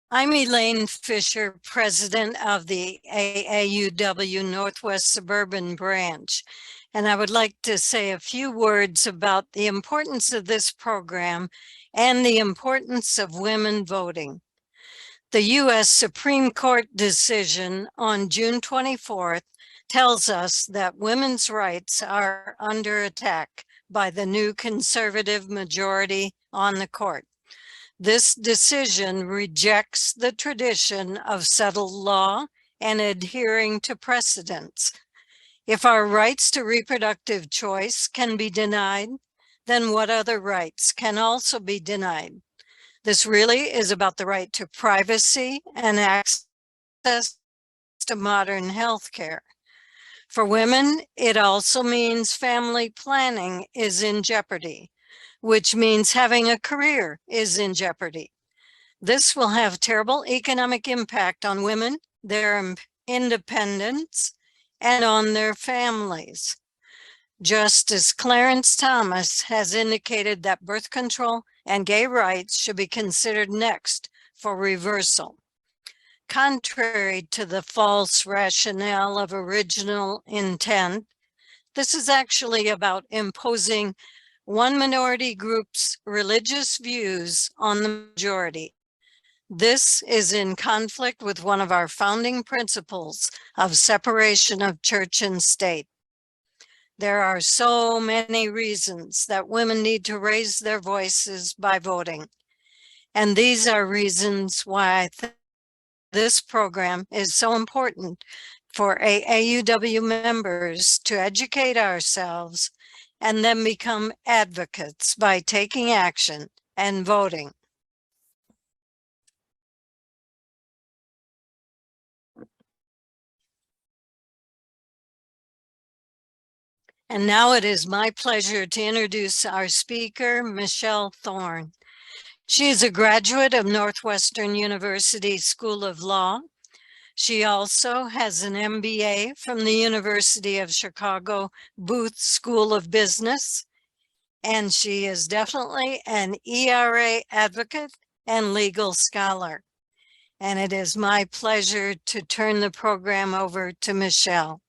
I'm Elaine Fisher, president of the AAUW Northwest Suburban branch, and I would like to say a few words about the importance of this program and the importance of women voting. The U.S. Supreme Court decision on June 24th tells us that women's rights are under attack by the new conservative majority on the court. This decision rejects the tradition of settled law and adhering to precedents. If our rights to reproductive choice can be denied, then what other rights can also be denied? This really is about the right to privacy and access to modern health care. For women, it also means family planning is in jeopardy, which means having a career is in jeopardy. This will have terrible economic impact on women, their independence, and on their families. Justice Clarence Thomas has indicated that birth control and gay rights should be considered next for reversal. Contrary to the false rationale of original intent, this is actually about imposing one minority group's religious views on the majority. This is in conflict with one of our founding principles of separation of church and state. There are so many reasons that women need to raise their voices by voting. And these are reasons why I think this program is so important for AAUW members to educate ourselves and then become advocates by taking action and voting. And now it is my pleasure to introduce our speaker, Michele Thorne. She is a graduate of Northwestern University School of Law. She also has an MBA from the University of Chicago Booth School of Business. And she is definitely an ERA advocate and legal scholar. And it is my pleasure to turn the program over to Michele.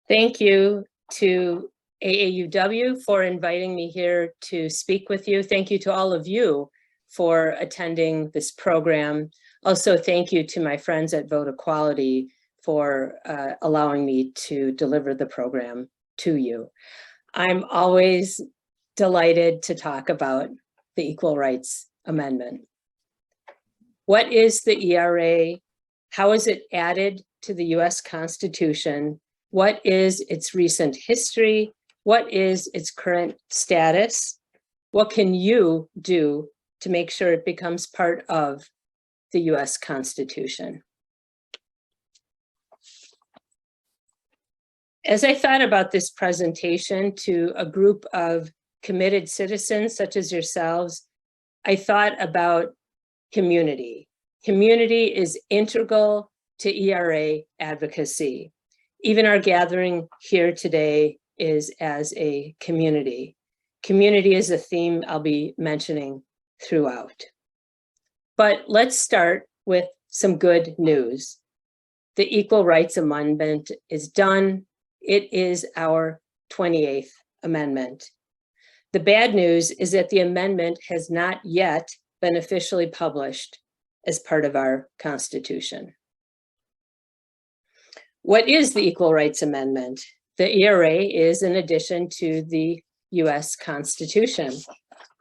Thank you to AAUW for inviting me here to speak with you. Thank you to all of you for attending this program. Also, thank you to my friends at Vote Equality for allowing me to deliver the program to you. I'm always delighted to talk about the Equal Rights Amendment. What is the ERA? How is it added to the US Constitution? What is its recent history? What is its current status? What can you do to make sure it becomes part of the US Constitution? As I thought about this presentation to a group of committed citizens such as yourselves, I thought about community. Community is integral to ERA advocacy. Even our gathering here today is as a community. Community is a theme I'll be mentioning throughout. But let's start with some good news. The Equal Rights Amendment is done. It is our 28th amendment. The bad news is that the amendment has not yet been officially published as part of our Constitution. What is the Equal Rights Amendment? The ERA is an addition to the US Constitution.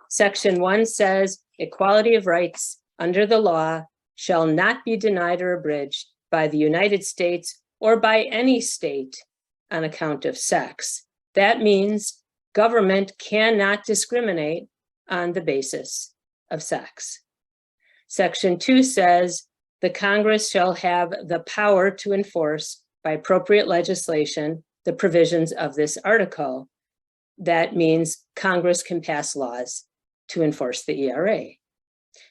Section 1 says, equality of rights under the law shall not be denied or abridged by the United States or by any state on account of sex. That means government cannot discriminate on the basis of sex. Section 2 says, the Congress shall have the power to enforce by appropriate legislation the provisions of this article. That means Congress can pass laws to enforce the ERA.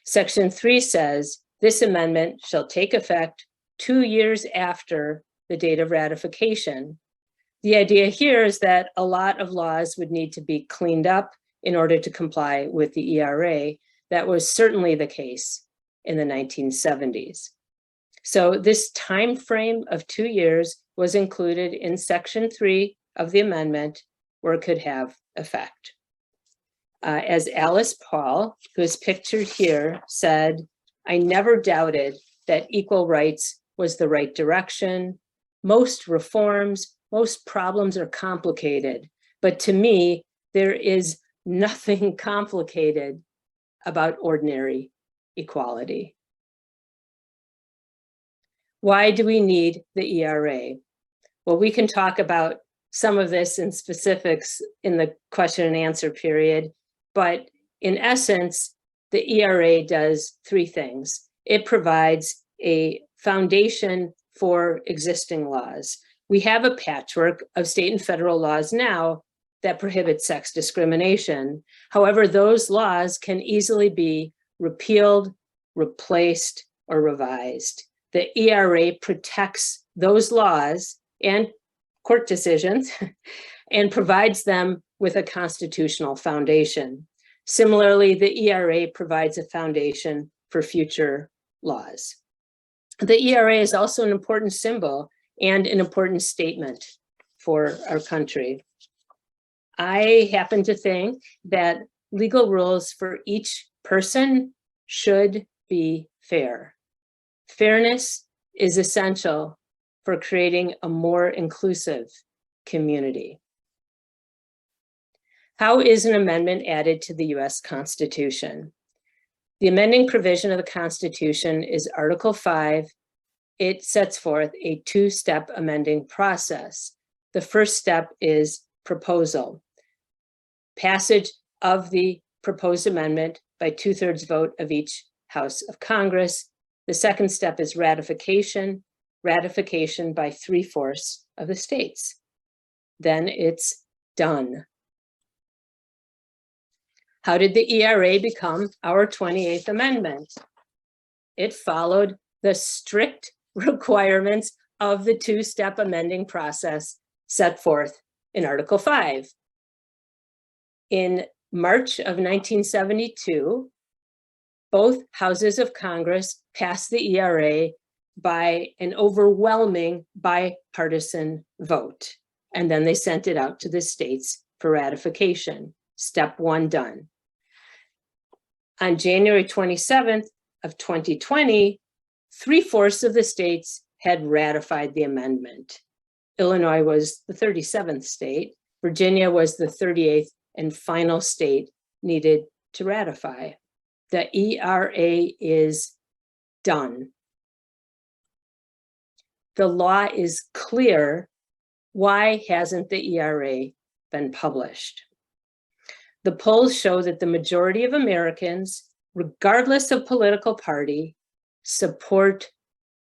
Section 3 says This amendment shall take effect 2 years after the date of ratification. The idea here is that a lot of laws would need to be cleaned up in order to comply with the ERA. That was certainly the case in the 1970s. So this time frame of 2 years was included in Section 3 of the amendment, where it could have effect. As Alice Paul, who is pictured here, said, "I never doubted that equal rights was the right direction. Most reforms, most problems are complicated, but to me, there is nothing complicated about ordinary equality." Why do we need the ERA? Well, we can talk about some of this in specifics in the question and answer period, but in essence, the ERA does 3 things. It provides a foundation for existing laws. We have a patchwork of state and federal laws now that prohibit sex discrimination. However, those laws can easily be repealed, replaced, or revised. The ERA protects those laws and court decisions and provides them with a constitutional foundation. Similarly, the ERA provides a foundation for future laws. The ERA is also an important symbol and an important statement for our country. I happen to think that legal rules for each person should be fair. Fairness is essential for creating a more inclusive community. How is an amendment added to the US Constitution? The amending provision of the Constitution is Article 5. It sets forth a 2-step amending process. The first step is proposal. Passage of the proposed amendment by 2/3 vote of each House of Congress. The second step is ratification, ratification by 3/4 of the states. Then it's done. How did the ERA become our 28th Amendment? It followed the strict requirements of the 2-step amending process set forth in Article 5. In March of 1972, both houses of Congress passed the ERA by an overwhelming bipartisan vote. And then they sent it out to the states for ratification. Step 1 done. On January 27th of 2020, 3/4 of the states had ratified the amendment. Illinois was the 37th state. Virginia was the 38th and final state needed to ratify. The ERA is done. The law is clear. Why hasn't the ERA been published? The polls show that the majority of Americans, regardless of political party, support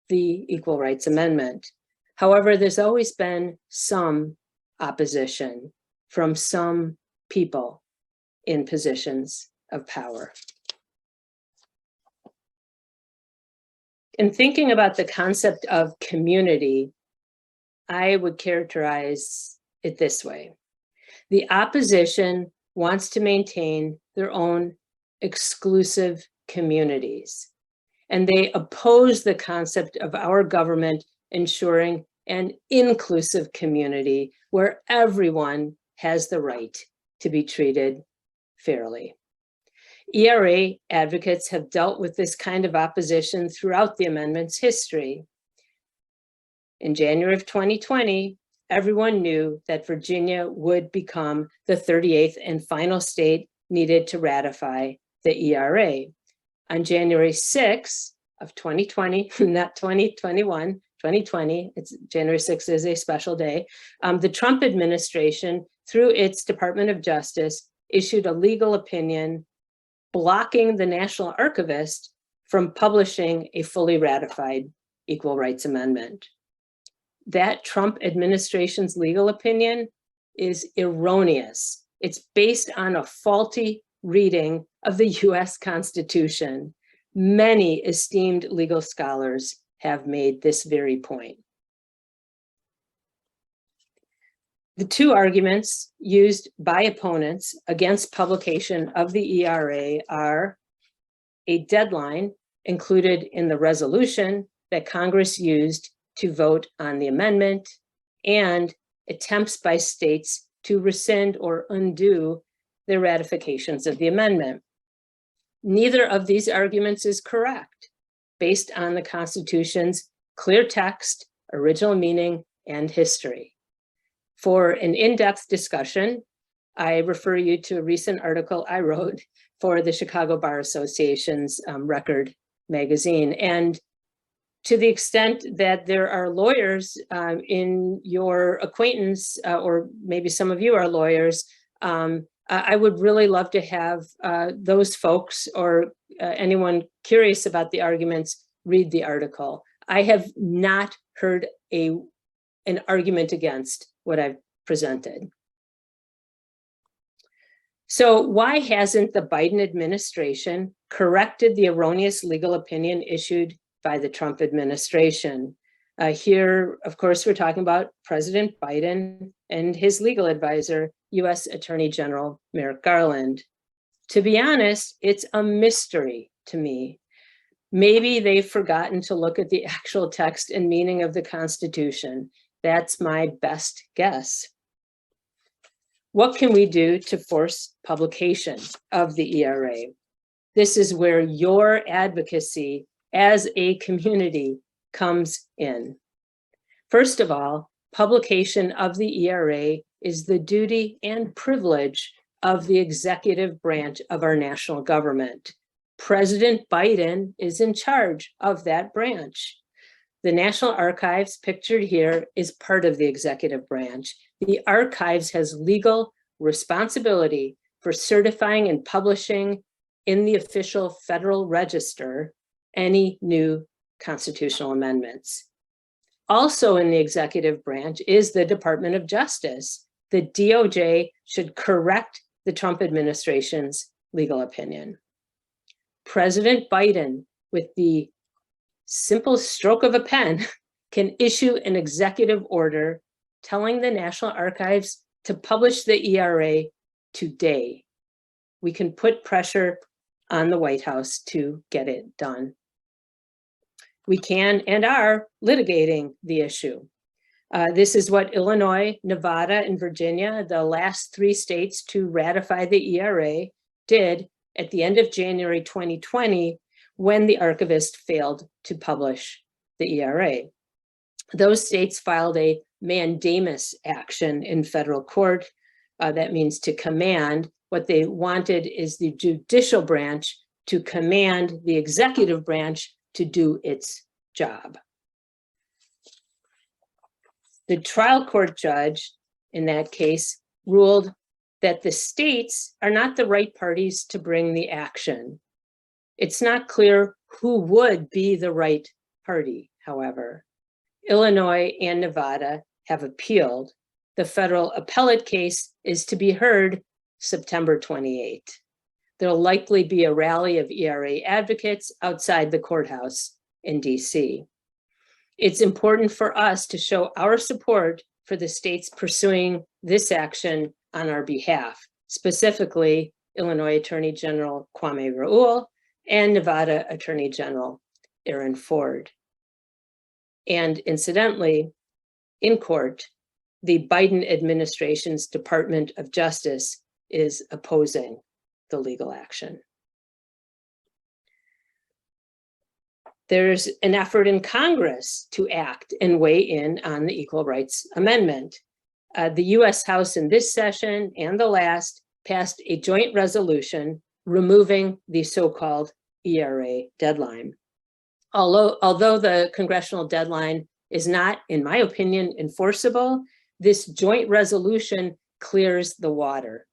the Equal Rights Amendment. However, there's always been some opposition from some people in positions of power. In thinking about the concept of community, I would characterize it this way. The opposition wants to maintain their own exclusive communities, and they oppose the concept of our government ensuring an inclusive community where everyone has the right to be treated fairly. ERA advocates have dealt with this kind of opposition throughout the amendment's history. In January of 2020, everyone knew that Virginia would become the 38th and final state needed to ratify the ERA. On January 6th of 2020, not 2021, 2020, it's January 6th is a special day, the Trump administration, through its Department of Justice, issued a legal opinion blocking the National Archivist from publishing a fully ratified Equal Rights Amendment. That Trump administration's legal opinion is erroneous. It's based on a faulty reading of the US Constitution. Many esteemed legal scholars have made this very point. The two arguments used by opponents against publication of the ERA are a deadline included in the resolution that Congress used to vote on the amendment, and attempts by states to rescind or undo their ratifications of the amendment. Neither of these arguments is correct, based on the Constitution's clear text, original meaning, and history. For an in-depth discussion, I refer you to a recent article I wrote for the Chicago Bar Association's Record magazine. And to the extent that there are lawyers in your acquaintance, or maybe some of you are lawyers, I would really love to have those folks or anyone curious about the arguments read the article. I have not heard an argument against what I've presented. So why hasn't the Biden administration corrected the erroneous legal opinion issued by the Trump administration? Here, of course, we're talking about President Biden and his legal advisor, US Attorney General Merrick Garland. To be honest, it's a mystery to me. Maybe they've forgotten to look at the actual text and meaning of the Constitution. That's my best guess. What can we do to force publication of the ERA? This is where your advocacy as a community comes in. First of all, publication of the ERA is the duty and privilege of the executive branch of our national government. President Biden is in charge of that branch. The National Archives, pictured here, is part of the executive branch. The Archives has legal responsibility for certifying and publishing in the official Federal Register any new constitutional amendments. Also in the executive branch is the Department of Justice. The DOJ should correct the Trump administration's legal opinion. President Biden, with the simple stroke of a pen, can issue an executive order telling the National Archives to publish the ERA today. We can put pressure on the White House to get it done. We can and are litigating the issue. This is what Illinois, Nevada, and Virginia, the last 3 states to ratify the ERA, did at the end of January 2020, when the archivist failed to publish the ERA. Those states filed a mandamus action in federal court. That means to command. What they wanted is the judicial branch to command the executive branch to do its job. The trial court judge in that case ruled that the states are not the right parties to bring the action. It's not clear who would be the right party, however. Illinois and Nevada have appealed. The federal appellate case is to be heard September 28. There'll likely be a rally of ERA advocates outside the courthouse in DC. It's important for us to show our support for the states pursuing this action on our behalf, specifically Illinois Attorney General Kwame Raoul and Nevada Attorney General Aaron Ford. And incidentally, in court, the Biden administration's Department of Justice is opposing the legal action. There's an effort in Congress to act and weigh in on the Equal Rights Amendment. The US House in this session and the last passed a joint resolution removing the so-called ERA deadline. Although the congressional deadline is not, in my opinion, enforceable, this joint resolution clears the water.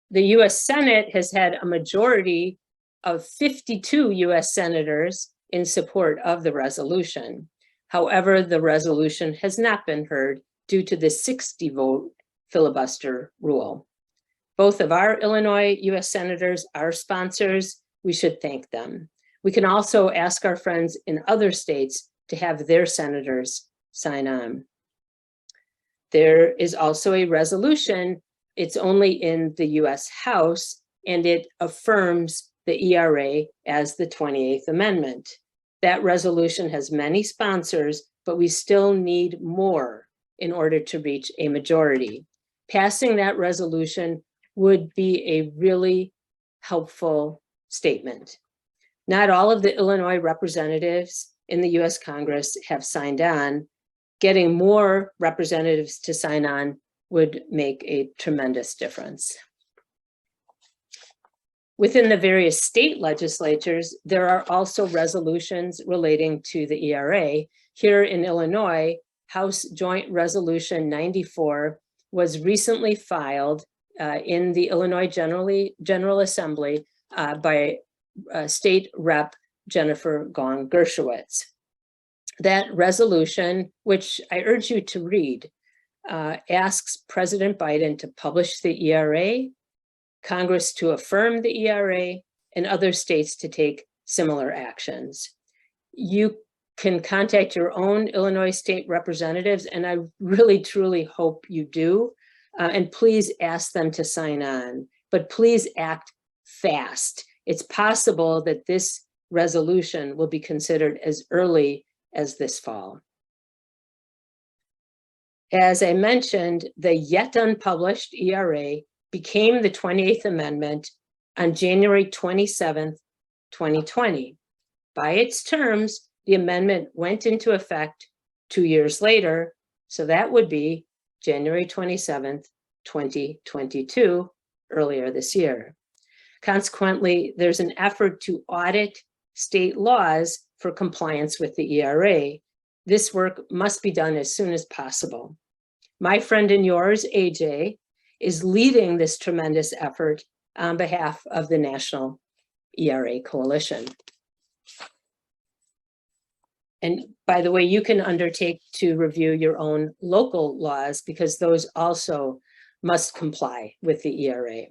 The US Senate has had a majority of 52 US senators in support of the resolution. However, the resolution has not been heard due to the 60-vote filibuster rule. Both of our Illinois US senators are sponsors. we should thank them. We can also ask our friends in other states to have their senators sign on. There is also a resolution. It's only in the US House, and it affirms the ERA as the 28th Amendment. That resolution has many sponsors, but we still need more in order to reach a majority. Passing that resolution would be a really helpful statement. Not all of the Illinois representatives in the US Congress have signed on. Getting more representatives to sign on would make a tremendous difference. Within the various state legislatures, there are also resolutions relating to the ERA. Here in Illinois, House Joint Resolution 94 was recently filed in the Illinois General Assembly by State Rep. Jennifer Gong Gershowitz. That resolution, which I urge you to read, asks President Biden to publish the ERA, Congress to affirm the ERA, and other states to take similar actions. You can contact your own Illinois state representatives, and I really, truly hope you do. And please ask them to sign on, but please act fast. It's possible that this resolution will be considered as early as this fall. As I mentioned, the yet unpublished ERA became the 28th Amendment on January 27th, 2020. By its terms, the amendment went into effect 2 years later, so that would be January 27th, 2022, earlier this year. Consequently, there's an effort to audit state laws for compliance with the ERA. This work must be done as soon as possible. My friend and yours, AJ, is leading this tremendous effort on behalf of the National ERA Coalition. And by the way, you can undertake to review your own local laws because those also must comply with the ERA.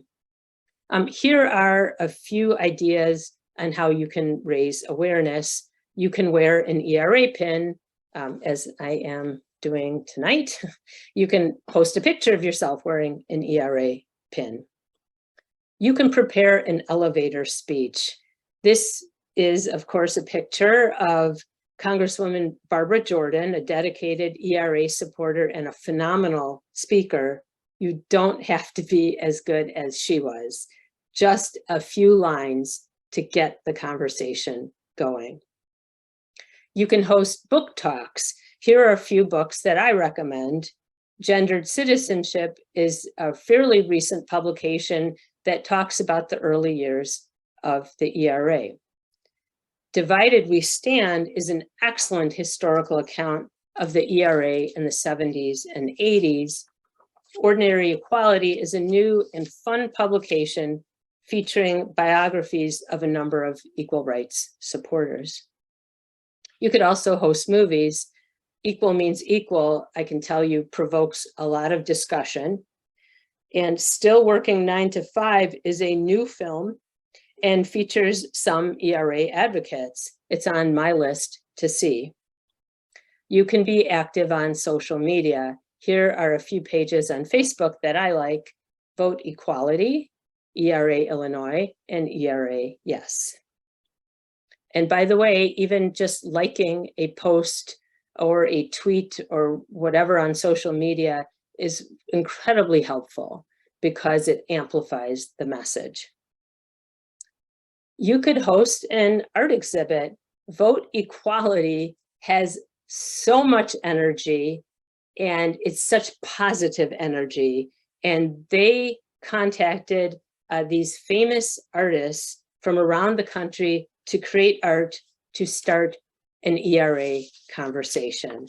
Here are a few ideas on how you can raise awareness. You can wear an ERA pin, as I am doing tonight. You can post a picture of yourself wearing an ERA pin. You can prepare an elevator speech. This is, of course, a picture of Congresswoman Barbara Jordan, a dedicated ERA supporter and a phenomenal speaker. You don't have to be as good as she was. Just a few lines to get the conversation going. You can host book talks. Here are a few books that I recommend. Gendered Citizenship is a fairly recent publication that talks about the early years of the ERA. Divided We Stand is an excellent historical account of the ERA in the 70s and 80s. Ordinary Equality is a new and fun publication featuring biographies of a number of equal rights supporters. You could also host movies. Equal Means Equal, I can tell you, provokes a lot of discussion. And Still Working 9 to 5 is a new film and features some ERA advocates. It's on my list to see. You can be active on social media. Here are a few pages on Facebook that I like: Vote Equality, ERA Illinois, and ERA Yes. And by the way, even just liking a post or a tweet or whatever on social media is incredibly helpful because it amplifies the message. You could host an art exhibit. Vote Equality has so much energy and it's such positive energy. And they contacted these famous artists from around the country to create art to start an ERA conversation.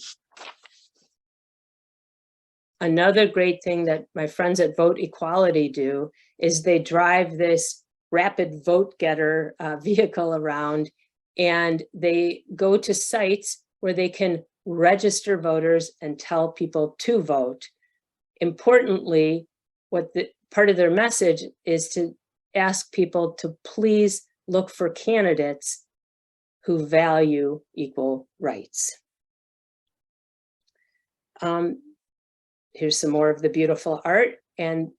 Another great thing that my friends at Vote Equality do is they drive this rapid vote getter vehicle around, and they go to sites where they can register voters and tell people to vote. Importantly, part of their message is to ask people to please look for candidates who value equal rights. Here's some more of the beautiful art, and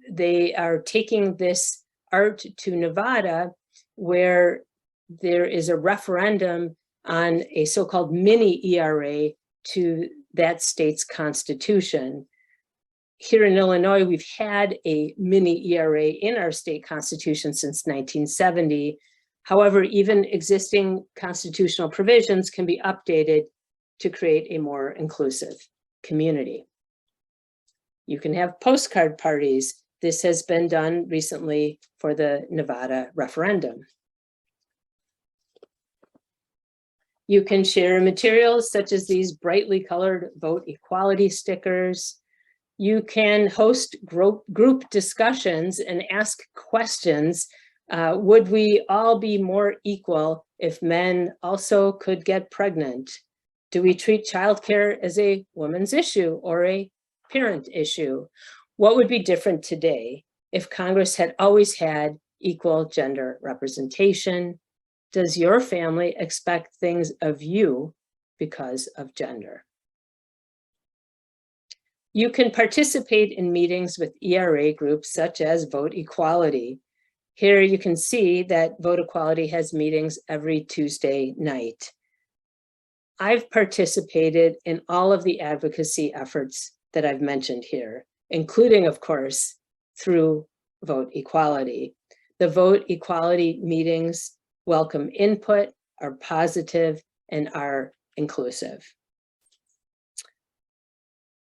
they are taking this art to Nevada, where there is a referendum on a so-called mini ERA to that state's constitution. Here in Illinois, we've had a mini ERA in our state constitution since 1970. However, even existing constitutional provisions can be updated to create a more inclusive community. You can have postcard parties. This has been done recently for the Nevada referendum. You can share materials such as these brightly colored vote equality stickers. You can host group discussions and ask questions. Would we all be more equal if men also could get pregnant? Do we treat childcare as a woman's issue or a parent issue? What would be different today if Congress had always had equal gender representation? Does your family expect things of you because of gender? You can participate in meetings with ERA groups such as Vote Equality. Here you can see that Vote Equality has meetings every Tuesday night. I've participated in all of the advocacy efforts that I've mentioned here, including, of course, through Vote Equality. The Vote Equality meetings welcome input, are positive, and are inclusive.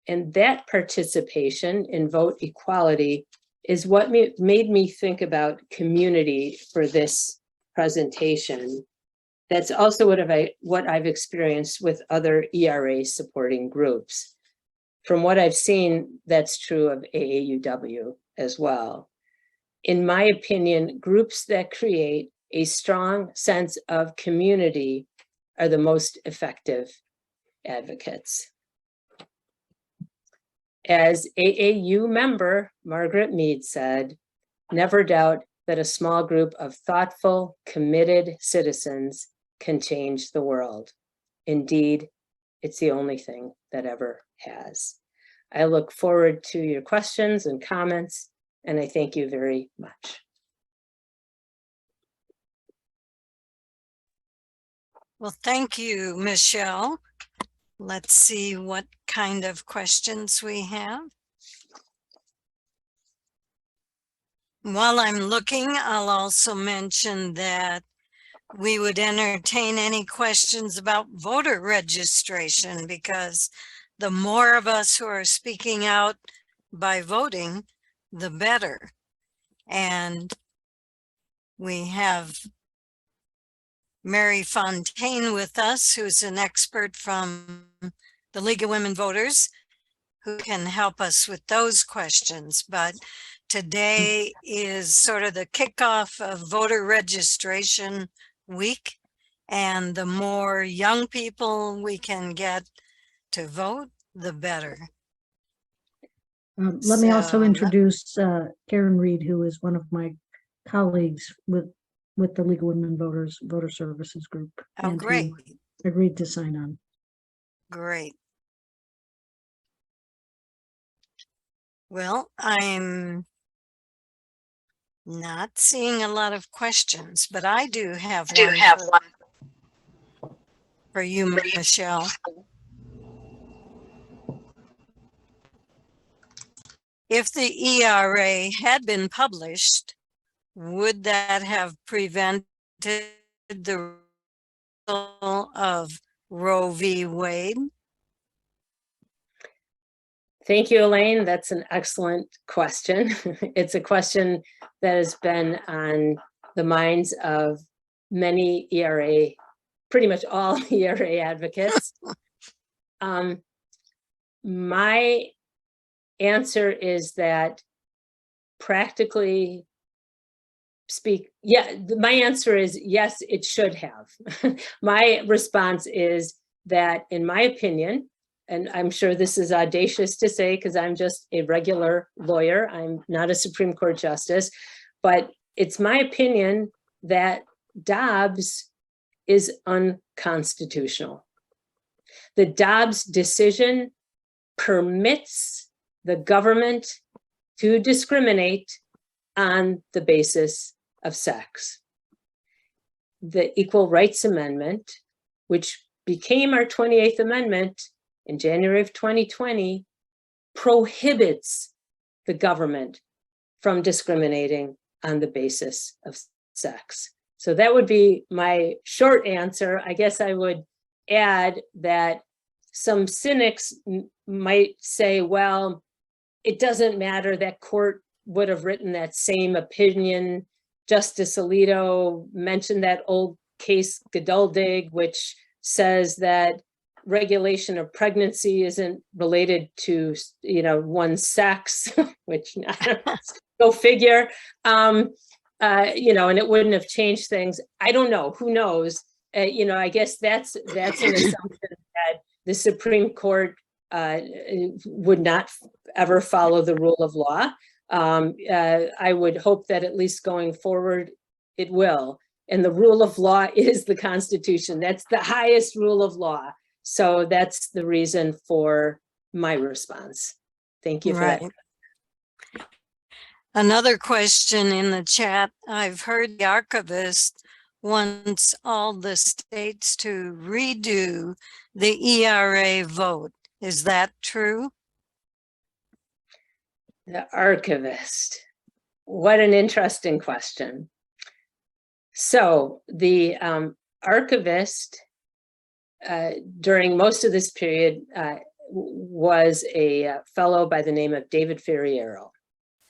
And that participation in Vote Equality is what made me think about community for this presentation. That's also what I've experienced with other ERA supporting groups. From what I've seen, that's true of AAUW as well. In my opinion, groups that create a strong sense of community are the most effective advocates. As AAU member Margaret Mead said, never doubt that a small group of thoughtful, committed citizens can change the world. Indeed, it's the only thing that ever has. I look forward to your questions and comments, and I thank you very much. Well, thank you, Michelle. Let's see what kind of questions we have. While I'm looking, I'll also mention that we would entertain any questions about voter registration, because the more of us who are speaking out by voting, the better. And we have Mary Fontaine with us, who's an expert from the League of Women Voters, who can help us with those questions. But today is sort of the kickoff of voter registration week, and the more young people we can get to vote, the better. Let me also introduce Karen Reed, who is one of my colleagues with the League of Women Voters Voter Services Group. Oh, great. Agreed to sign on. Great. Well, I'm not seeing a lot of questions, but I do have one for you, Michelle. If the ERA had been published, would that have prevented the result of Roe v. Wade? Thank you, Elaine. That's an excellent question. It's a question that has been on the minds of many ERA, pretty much all ERA advocates. My answer is that practically my answer is yes, it should have. My response is that, in my opinion, and I'm sure this is audacious to say because I'm just a regular lawyer, I'm not a Supreme Court justice, but it's my opinion that Dobbs is unconstitutional. The Dobbs decision permits the government to discriminate on the basis of sex. The Equal Rights Amendment, which became our 28th Amendment in January of 2020, prohibits the government from discriminating on the basis of sex. So that would be my short answer. I guess I would add that some cynics might say, well, it doesn't matter, that court would have written that same opinion. Justice Alito mentioned that old case Geduldig, which says that regulation of pregnancy isn't related to, one's sex, which go figure. And it wouldn't have changed things. I don't know. Who knows? I guess that's an assumption that the Supreme Court would not ever follow the rule of law. I would hope that at least going forward, it will. And the rule of law is the Constitution. That's the highest rule of law. So that's the reason for my response. Thank you for that. Another question in the chat. I've heard the archivist wants all the states to redo the ERA vote. Is that true? The archivist. What an interesting question. So the archivist during most of this period was a fellow by the name of David Ferriero.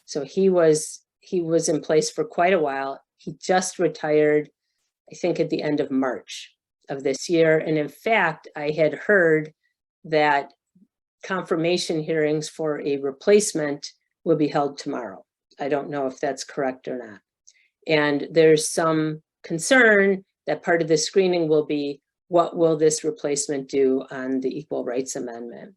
So he was in place for quite a while. He just retired, I think, at the end of March of this year. And in fact, I had heard that confirmation hearings for a replacement will be held tomorrow. I don't know if that's correct or not. And there's some concern that part of the screening will be, what will this replacement do on the Equal Rights Amendment?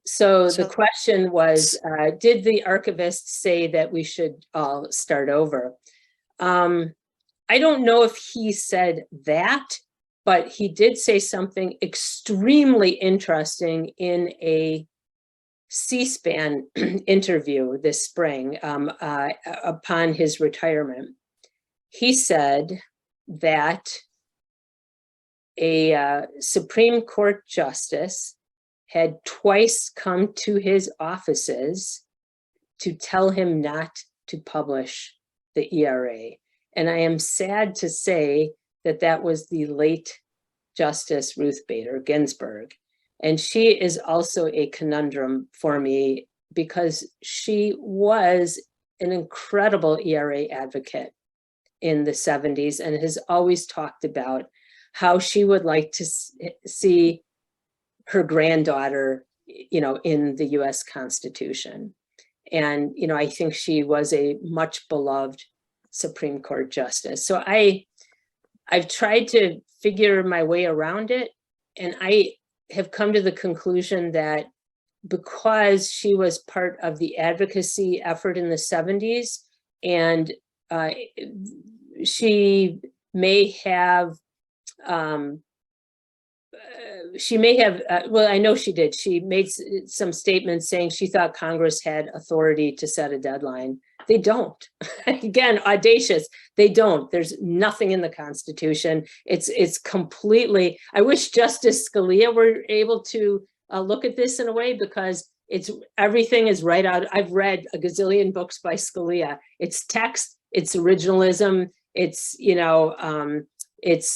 So the question was, did the archivist say that we should all start over? I don't know if he said that, but he did say something extremely interesting in a C-SPAN interview this spring upon his retirement. He said that a Supreme Court justice had twice come to his offices to tell him not to publish the ERA. And I am sad to say that that was the late Justice Ruth Bader Ginsburg. And she is also a conundrum for me because she was an incredible ERA advocate in the 70s and has always talked about how she would like to see her granddaughter, in the US Constitution. And, I think she was a much beloved Supreme Court justice. So I've tried to figure my way around it. And I have come to the conclusion that because she was part of the advocacy effort in the 70s, and she may have, well, I know she did. She made some statements saying she thought Congress had authority to set a deadline. They don't. Again, audacious. They don't. There's nothing in the Constitution. It's completely, I wish Justice Scalia were able to look at this in a way, because everything is right out. I've read a gazillion books by Scalia. It's text, it's originalism, it's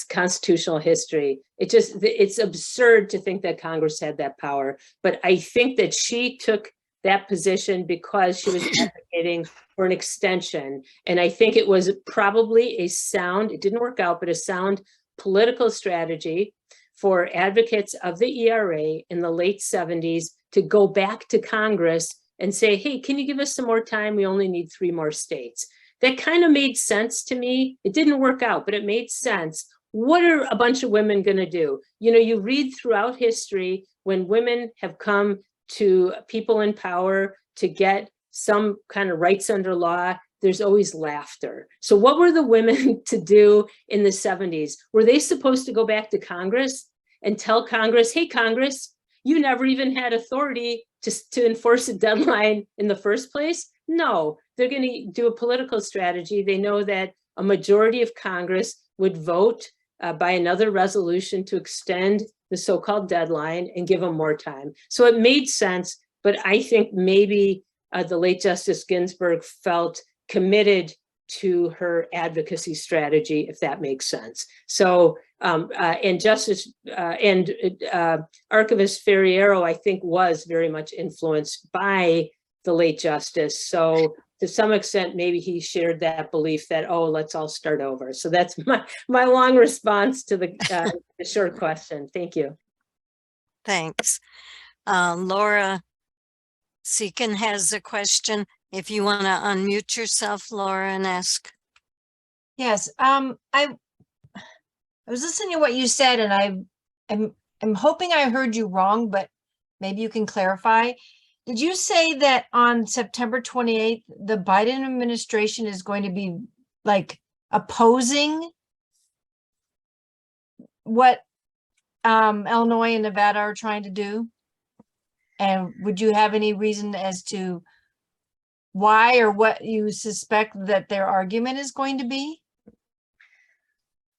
constitutional history. It's absurd to think that Congress had that power. But I think that she took that position because she was advocating for an extension. And I think it was probably it didn't work out, but a sound political strategy for advocates of the ERA in the late 70s to go back to Congress and say, hey, can you give us some more time? We only need 3 more states. That kind of made sense to me. It didn't work out, but it made sense. What are a bunch of women going to do? You read throughout history when women have come to people in power to get some kind of rights under law, there's always laughter. So what were the women to do in the 70s? Were they supposed to go back to Congress and tell Congress, hey, Congress, you never even had authority to enforce a deadline in the first place? No, they're going to do a political strategy. They know that a majority of Congress would vote by another resolution to extend the so-called deadline and give them more time. So it made sense, but I think maybe the late Justice Ginsburg felt committed to her advocacy strategy, if that makes sense. So, and Justice Archivist Ferriero, I think, was very much influenced by the late Justice. So to some extent, maybe he shared that belief that, oh, let's all start over. So that's my long response to the short question. Thank you. Thanks. Laura Seacon has a question. If you want to unmute yourself, Laura, and ask. Yes, I was listening to what you said, and I'm hoping I heard you wrong, but maybe you can clarify. Did you say that on September 28th, the Biden administration is going to be like opposing what Illinois and Nevada are trying to do? And would you have any reason as to why or what you suspect that their argument is going to be?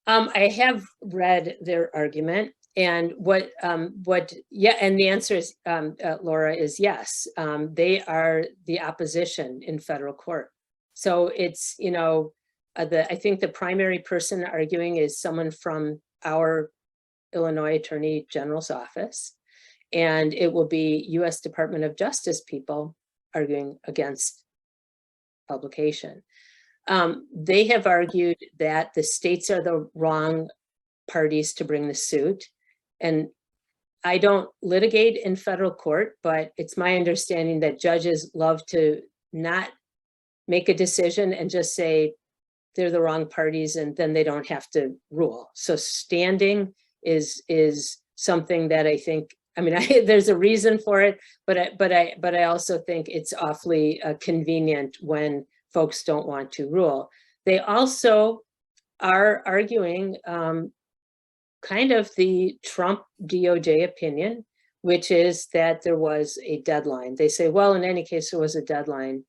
I have read their argument, and yeah, and the answer is, Laura, is yes. They are the opposition in federal court. So it's, you know, I think the primary person arguing is someone from our Illinois Attorney General's office, and it will be U.S. Department of Justice people arguing against publication. They have argued that the states are the wrong parties to bring the suit. And I don't litigate in federal court, but it's my understanding that judges love to not make a decision and just say they're the wrong parties, and then they don't have to rule. So standing is something that I think, I mean, there's a reason for it, but I also think it's awfully convenient when folks don't want to rule. They also are arguing kind of the Trump DOJ opinion, which is that there was a deadline. They say, well, in any case, there was a deadline.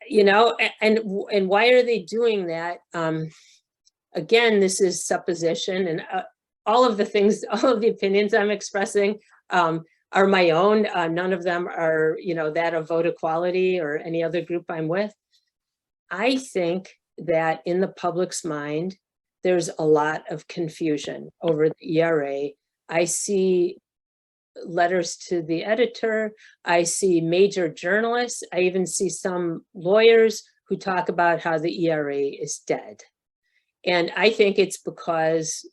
You know, and why are they doing that? Again, this is supposition, and all of the things, all of the opinions I'm expressing are my own. None of them are, you know, that of vote equality or any other group I'm with. I think that in the public's mind, there's a lot of confusion over the ERA. I see letters to the editor. I see major journalists. I even see some lawyers who talk about how the ERA is dead. And I think it's because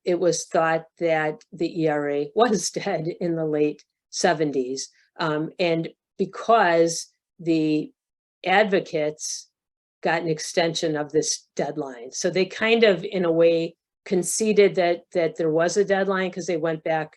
it was thought that the ERA was dead in the late 70s. And because the advocates got an extension of this deadline. So they kind of, in a way, conceded that there was a deadline because they went back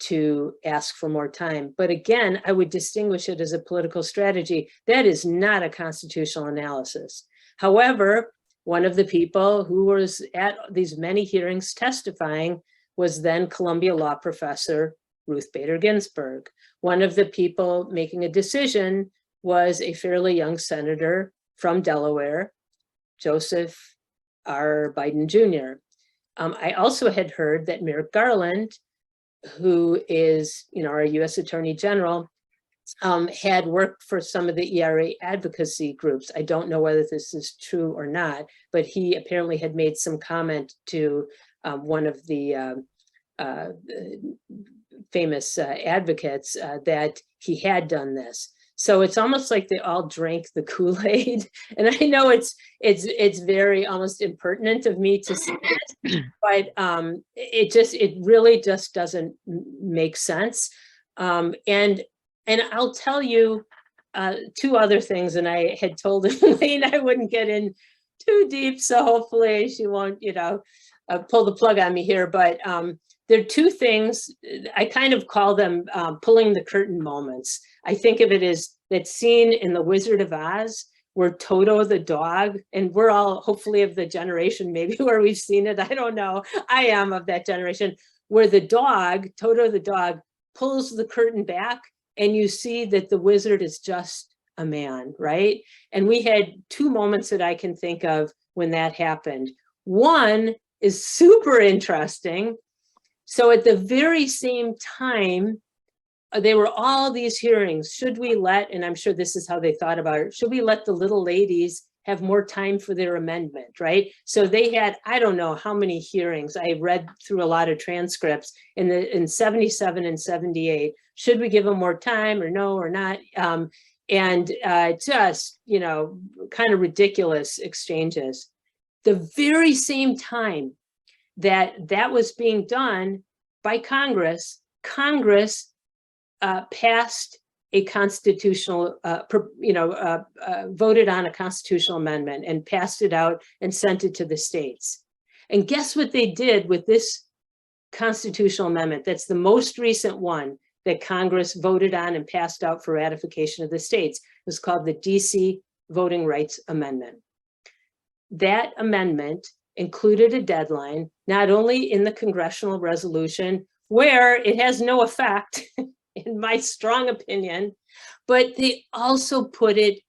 to ask for more time. But again, I would distinguish it as a political strategy. That is not a constitutional analysis. However, one of the people who was at these many hearings testifying was then Columbia law professor Ruth Bader Ginsburg. One of the people making a decision was a fairly young senator from Delaware, Joseph R. Biden Jr. I also had heard that Merrick Garland, who is, you know, our U.S. Attorney General, had worked for some of the ERA advocacy groups. I don't know whether this is true or not, but he apparently had made some comment to one of the famous advocates that he had done this. So it's almost like they all drank the Kool-Aid. And I know it's very almost impertinent of me to say it, but it really just doesn't make sense. And I'll tell you two other things, and I had told Elaine I wouldn't get in too deep, so hopefully she won't, you know, pull the plug on me here. But there are two things, I kind of call them pulling the curtain moments. I think of it as that scene in The Wizard of Oz where Toto the dog, and we're all hopefully of the generation maybe where we've seen it, I don't know, I am of that generation, where the dog, Toto the dog, pulls the curtain back and you see that the wizard is just a man, right? And we had two moments that I can think of when that happened. One is super interesting. So at the very same time, there were all these hearings. Should we let, and I'm sure this is how they thought about it, should we let the little ladies have more time for their amendment, right? So they had, I don't know how many hearings. I read through a lot of transcripts in 77 and 78. Should we give them more time or no or not? Just, you know, kind of ridiculous exchanges. The very same time that was being done by Congress, Congress passed a constitutional, voted on a constitutional amendment and passed it out and sent it to the states. And guess what they did with this constitutional amendment? That's the most recent one that Congress voted on and passed out for ratification of the states. It was called the DC Voting Rights Amendment. That amendment included a deadline, not only in the congressional resolution, where it has no effect, in my strong opinion, but they also put it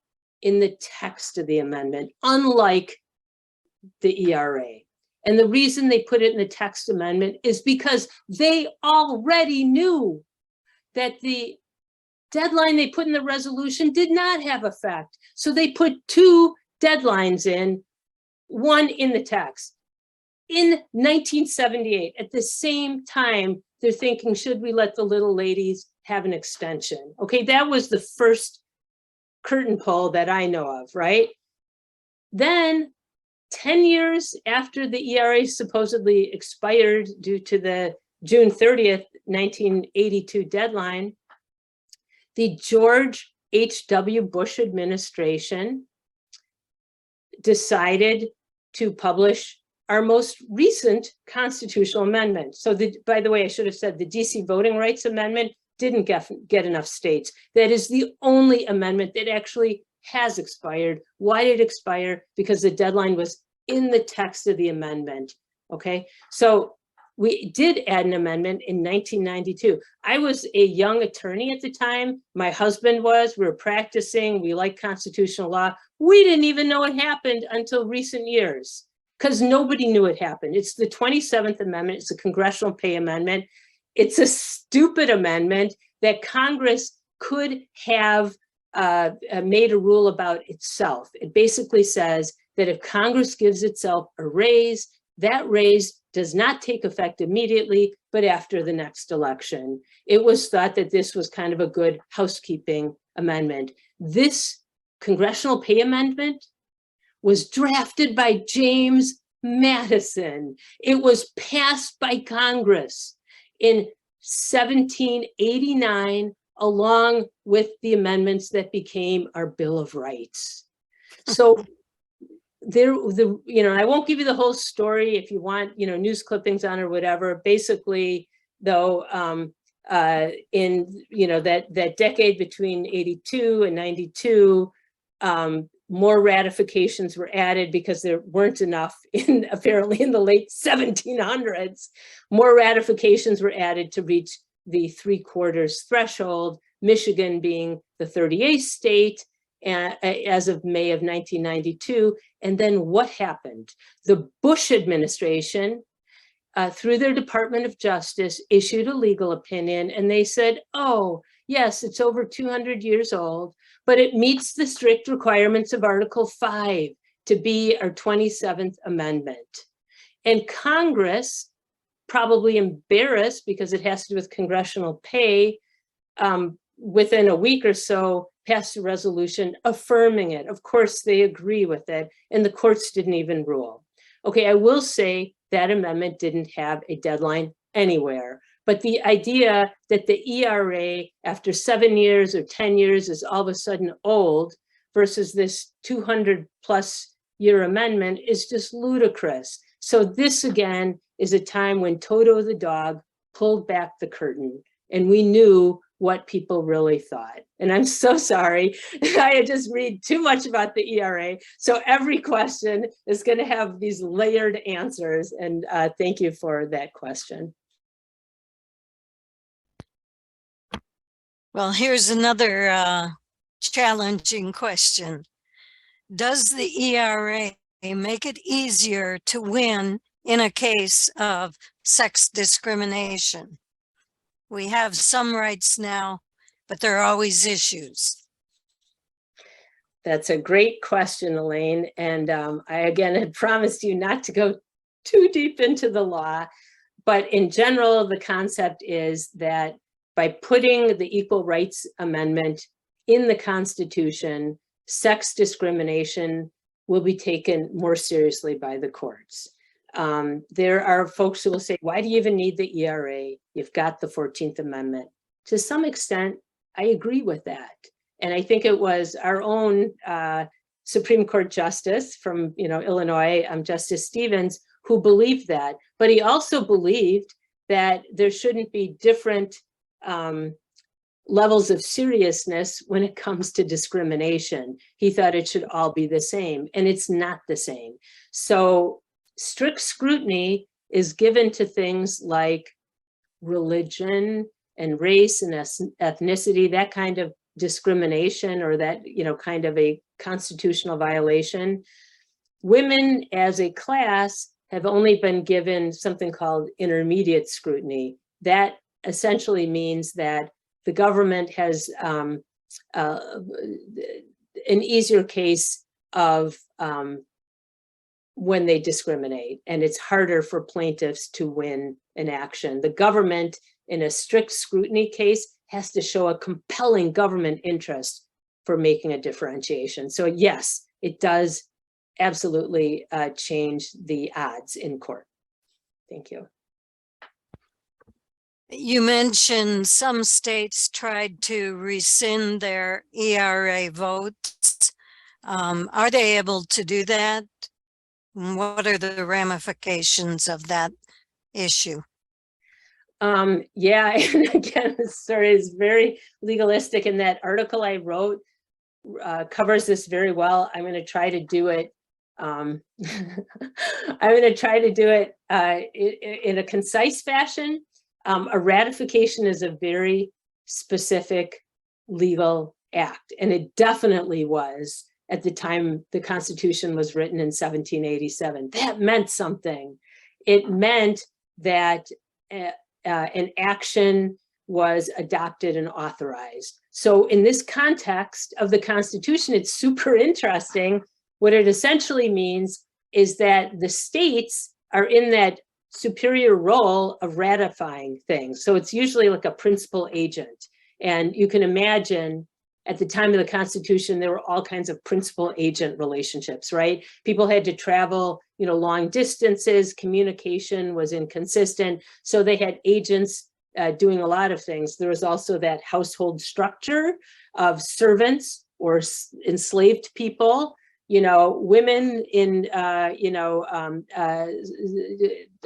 in the text of the amendment, unlike the ERA. And the reason they put it in the text amendment is because they already knew that the deadline they put in the resolution did not have effect. So they put two deadlines in, one in the text. In 1978, at the same time, they're thinking, should we let the little ladies have an extension? Okay, that was the first curtain pull that I know of, right? Then 10 years after the ERA supposedly expired due to the June 30th, 1982 deadline, the George H.W. Bush administration decided to publish our most recent constitutional amendment. So by the way, I should have said the DC Voting Rights Amendment didn't get enough states. That is the only amendment that actually has expired. Why did it expire? Because the deadline was in the text of the amendment, okay? So we did add an amendment in 1992. I was a young attorney at the time. My husband was, we were practicing, we liked constitutional law. We didn't even know it happened until recent years because nobody knew it happened. It's the 27th Amendment, it's a congressional pay amendment. It's a stupid amendment that Congress could have made a rule about itself. It basically says that if Congress gives itself a raise, that raise does not take effect immediately, but after the next election. It was thought that this was kind of a good housekeeping amendment. This congressional pay amendment was drafted by James Madison. It was passed by Congress in 1789, along with the amendments that became our Bill of Rights. So I won't give you the whole story if you want, news clippings on or whatever. Basically, though, in that decade between 82 and 92, more ratifications were added because there weren't enough apparently in the late 1700s. More ratifications were added to reach the 3/4 threshold, Michigan being the 38th state as of May of 1992. And then what happened? The Bush administration, through their Department of Justice, issued a legal opinion and they said, oh, yes, it's over 200 years old, but it meets the strict requirements of Article 5 to be our 27th Amendment. And Congress, probably embarrassed because it has to do with congressional pay, within a week or so, passed a resolution affirming it. Of course, they agree with it, and the courts didn't even rule. Okay, I will say that amendment didn't have a deadline anywhere. But the idea that the ERA after 7 years or 10 years is all of a sudden old versus this 200+ year amendment is just ludicrous. So this again is a time when Toto the dog pulled back the curtain and we knew what people really thought. And I'm so sorry, I had just read too much about the ERA. So every question is going to have these layered answers. And thank you for that question. Well, here's another challenging question. Does the ERA make it easier to win in a case of sex discrimination? We have some rights now, but there are always issues. That's a great question, Elaine. And I, again, had promised you not to go too deep into the law, but in general, the concept is that by putting the Equal Rights Amendment in the Constitution, sex discrimination will be taken more seriously by the courts. There are folks who will say, why do you even need the ERA? You've got the 14th Amendment. To some extent, I agree with that. And I think it was our own Supreme Court Justice from Illinois, Justice Stevens, who believed that. But he also believed that there shouldn't be different levels of seriousness when it comes to discrimination. He thought it should all be the same, and it's not the same. So strict scrutiny is given to things like religion and race and ethnicity, that kind of discrimination or that, kind of a constitutional violation. Women as a class have only been given something called intermediate scrutiny. That essentially means that the government has an easier case of when they discriminate, and it's harder for plaintiffs to win an action. The government in a strict scrutiny case has to show a compelling government interest for making a differentiation. So yes, it does absolutely change the odds in court. Thank you. You mentioned some states tried to rescind their ERA votes. Are they able to do that? What are the ramifications of that issue? Yeah, and again, the story is very legalistic, and that article I wrote covers this very well. I'm going to try to do it. I'm going to try to do it in a concise fashion. A ratification is a very specific legal act, and it definitely was at the time the Constitution was written in 1787. That meant something. It meant that an action was adopted and authorized. So in this context of the Constitution, it's super interesting. What it essentially means is that the states are in that superior role of ratifying things. So it's usually like a principal agent. And you can imagine at the time of the Constitution, there were all kinds of principal agent relationships, right? People had to travel, long distances, communication was inconsistent. So they had agents doing a lot of things. There was also that household structure of servants or enslaved people, women in,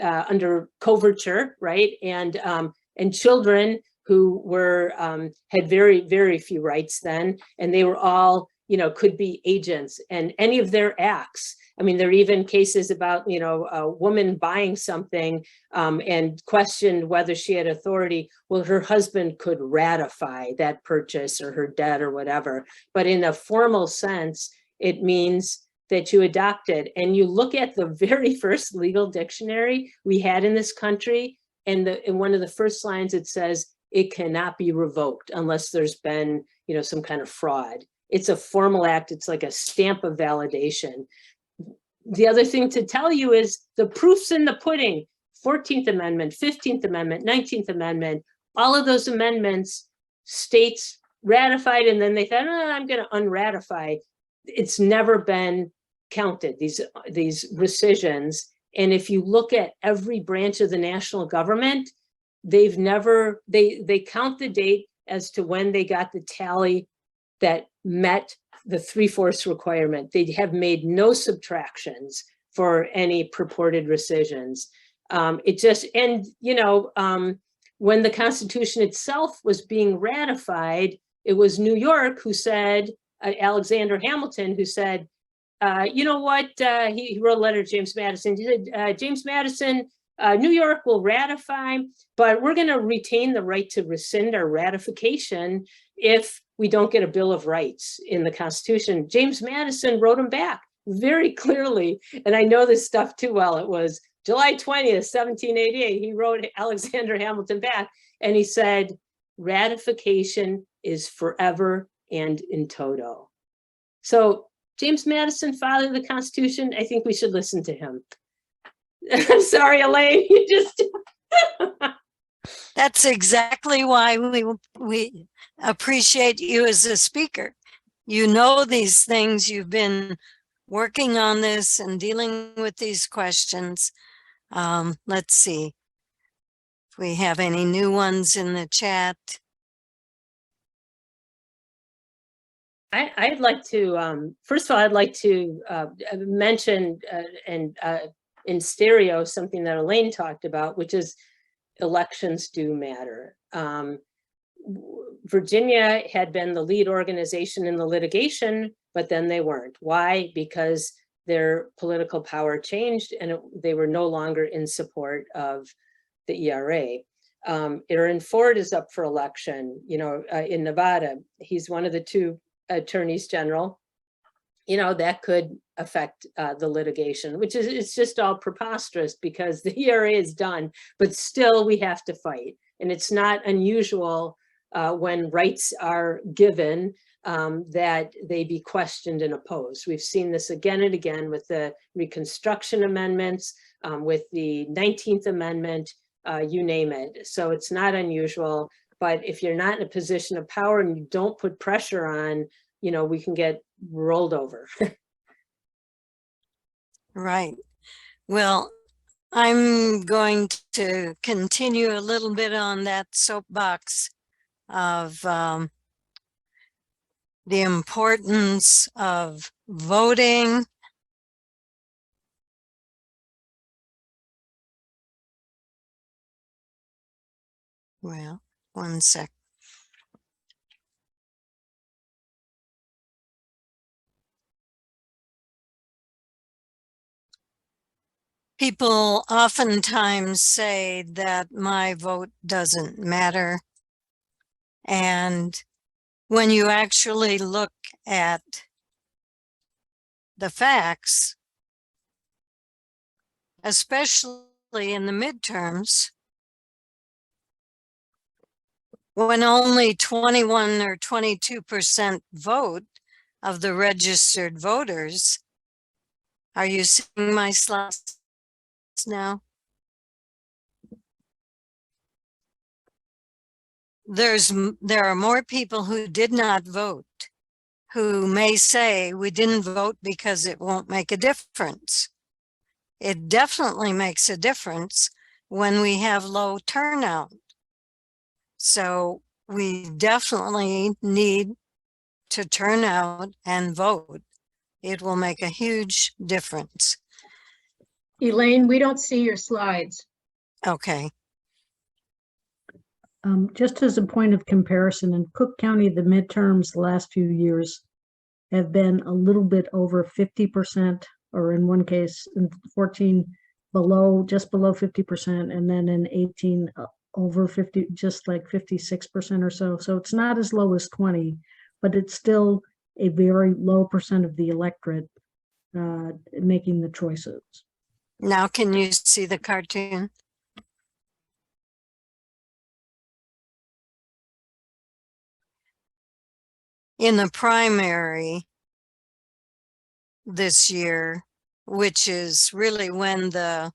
under coverture, right? And children who were, had very, very few rights then, and they were all, could be agents, and any of their acts. I mean, there are even cases about, a woman buying something and questioned whether she had authority. Well, her husband could ratify that purchase or her debt or whatever. But in a formal sense, it means that you adopt it. And you look at the very first legal dictionary we had in this country, and in one of the first lines, it says, it cannot be revoked unless there's been, some kind of fraud. It's a formal act. It's like a stamp of validation. The other thing to tell you is the proof's in the pudding. 14th Amendment, 15th Amendment, 19th Amendment, all of those amendments, states ratified, and then they thought, I'm going to unratify. It's never been counted, these rescissions. And if you look at every branch of the national government, they've never, they count the date as to when they got the tally that met the 3/4 requirement. They have made no subtractions for any purported rescissions. It just, and when the Constitution itself was being ratified, it was New York who said, Alexander Hamilton, who said, you know what, he wrote a letter to James Madison. He said, James Madison, New York will ratify, but we're going to retain the right to rescind our ratification if we don't get a Bill of Rights in the Constitution. James Madison wrote him back very clearly, and I know this stuff too well. It was July 20th, 1788. He wrote Alexander Hamilton back, and he said, ratification is forever and in toto. So James Madison, father of the Constitution, I think we should listen to him. I'm sorry, Elaine, you just. That's exactly why we appreciate you as a speaker. You know these things, you've been working on this and dealing with these questions. Let's see if we have any new ones in the chat. I'd like to, first of all, I'd like to mention in stereo something that Elaine talked about, which is elections do matter. Virginia had been the lead organization in the litigation, but then they weren't. Why? Because their political power changed and they were no longer in support of the ERA. Aaron Ford is up for election, you know, in Nevada. He's one of the two attorneys general. You know, that could affect the litigation, which is, it's just all preposterous because the ERA is done, but still we have to fight. And it's not unusual when rights are given that they be questioned and opposed. We've seen this again and again with the Reconstruction Amendments, with the 19th Amendment, you name it. So it's not unusual, but if you're not in a position of power and you don't put pressure on, you know, we can get rolled over. Right. Well, I'm going to continue a little bit on that soapbox of the importance of voting. Well, one sec. People oftentimes say that my vote doesn't matter. And when you actually look at the facts, especially in the midterms, when only 21 or 22% vote of the registered voters, are you seeing my slides now? There are more people who did not vote, who may say we didn't vote because it won't make a difference. It definitely makes a difference when we have low turnout. So we definitely need to turn out and vote. It will make a huge difference. Elaine, we don't see your slides. Okay. Just as a point of comparison, in Cook County, the midterms the last few years have been a little bit over 50%, or in one case, in 14, just below 50%, and then in 18, over 50, just like 56% or so. So it's not as low as 20, but it's still a very low percent of the electorate making the choices. Now can you see the cartoon? In the primary this year, which is really when the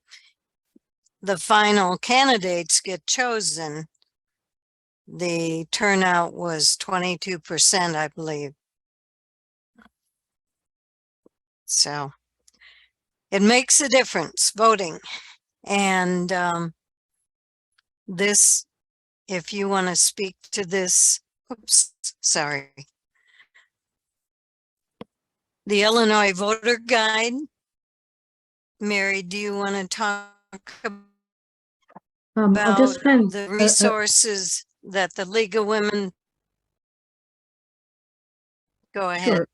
final candidates get chosen, the turnout was 22%, I believe. So it makes a difference, voting. And this, if you want to speak to this, oops, sorry. The Illinois Voter Guide. Mary, do you want to talk about I'll about just spend, the resources that the League of Women. Go ahead.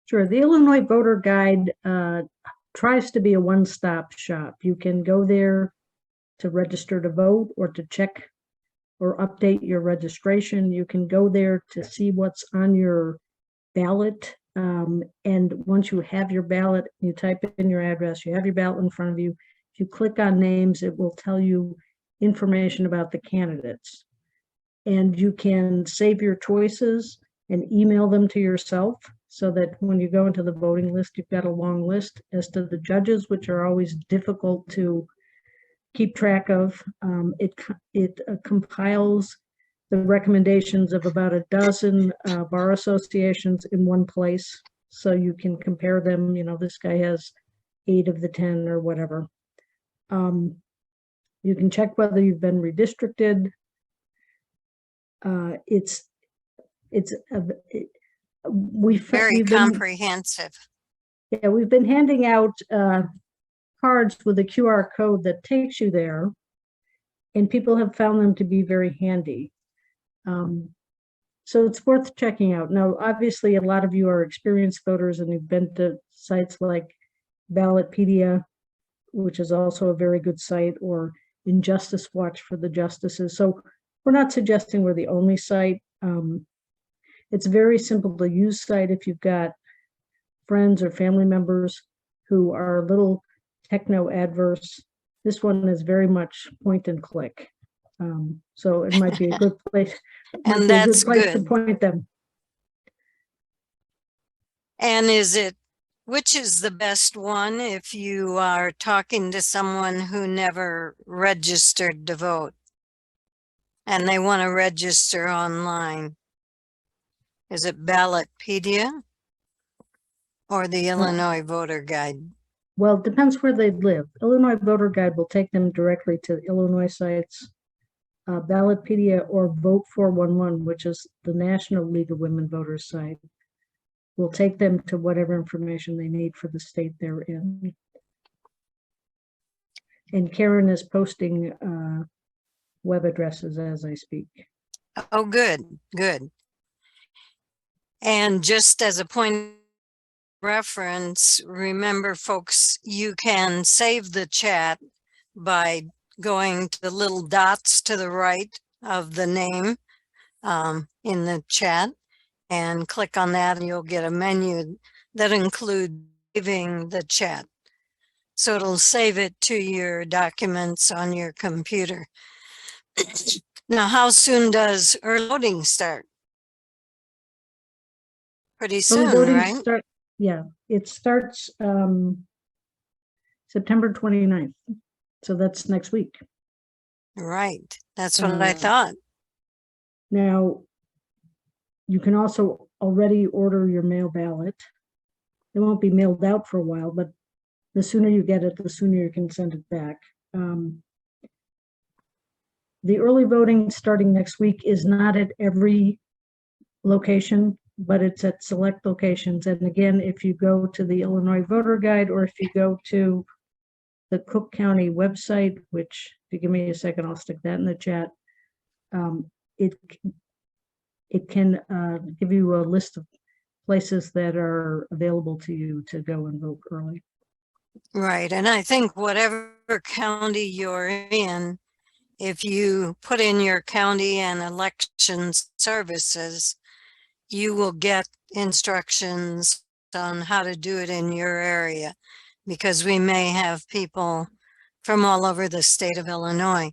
Sure. The Illinois Voter Guide tries to be a one-stop shop. You can go there to register to vote or to check or update your registration. You can go there to see what's on your ballot. And once you have your ballot, you type in your address, you have your ballot in front of you. If you click on names, it will tell you information about the candidates. And you can save your choices and email them to yourself so that when you go into the voting list, you've got a long list. As to the judges, which are always difficult to keep track of, it compiles the recommendations of about a dozen bar associations in one place. So you can compare them, this guy has 8 of the 10 or whatever. You can check whether you've been redistricted. Very comprehensive. We've been handing out cards with a QR code that takes you there, and people have found them to be very handy. So it's worth checking out. Now, obviously, a lot of you are experienced voters and you've been to sites like Ballotpedia, which is also a very good site, or Injustice Watch for the justices. So we're not suggesting we're the only site. It's a very simple to use site if you've got friends or family members who are a little techno adverse. This one is very much point and click. So it might be a good place. And that's good to point them. And which is the best one if you are talking to someone who never registered to vote and they want to register online? Is it Ballotpedia or the Illinois Voter Guide? Well, it depends where they live. Illinois Voter Guide will take them directly to Illinois sites. Ballotpedia or Vote 411, which is the National League of Women Voters site, will take them to whatever information they need for the state they're in. And Karen is posting web addresses as I speak. Oh, good, good. And just as a point of reference, remember, folks, you can save the chat by going to the little dots to the right of the name in the chat and click on that and you'll get a menu that includes saving the chat. So it'll save it to your documents on your computer. Now, how soon does early voting start? Pretty soon, right? Yeah, it starts September 29th. So that's next week. Right. That's what I thought. Now, you can also already order your mail ballot. It won't be mailed out for a while, but the sooner you get it, the sooner you can send it back. The early voting starting next week is not at every location, but it's at select locations. And again, if you go to the Illinois Voter Guide, or if you go to the Cook County website, which if you give me a second, I'll stick that in the chat. It can give you a list of places that are available to you to go and vote early. Right. And I think whatever county you're in, if you put in your county and election services, you will get instructions on how to do it in your area, because we may have people from all over the state of Illinois.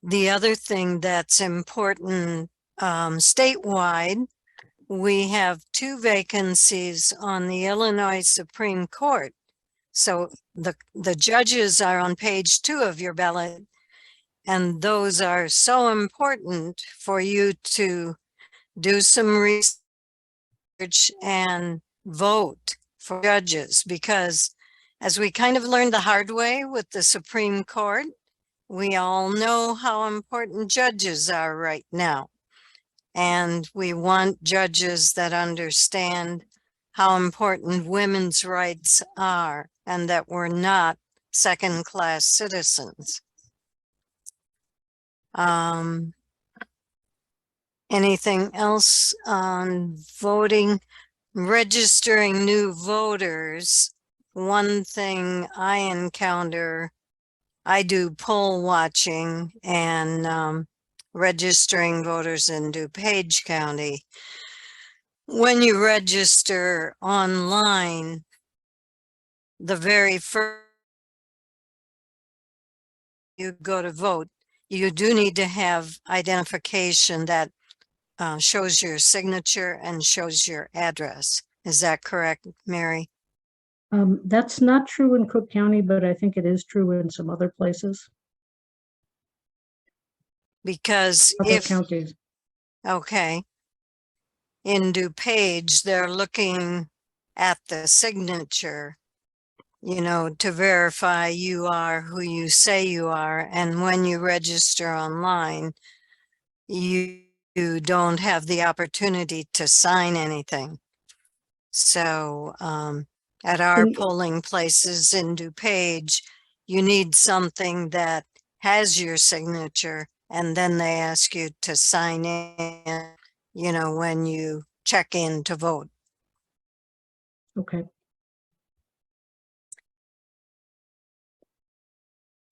The other thing that's important statewide, we have 2 vacancies on the Illinois Supreme Court. So the judges are on page 2 of your ballot, and those are so important for you to do some research and vote for judges, because as we kind of learned the hard way with the Supreme Court, we all know how important judges are right now. And we want judges that understand how important women's rights are and that we're not second-class citizens. Um, anything else on voting? Registering new voters. One thing I encounter, I do poll watching and registering voters in DuPage County. When you register online, the very first you go to vote, you do need to have identification that shows your signature and shows your address. Is that correct, Mary? That's not true in Cook County, but I think it is true in some other places, Because other if, counties. okay, in DuPage, they're looking at the signature, you know, to verify you are who you say you are. And when you register online, you don't have the opportunity to sign anything. So at our In- polling places in DuPage, you need something that has your signature, and then they ask you to sign in, you know, when you check in to vote. Okay.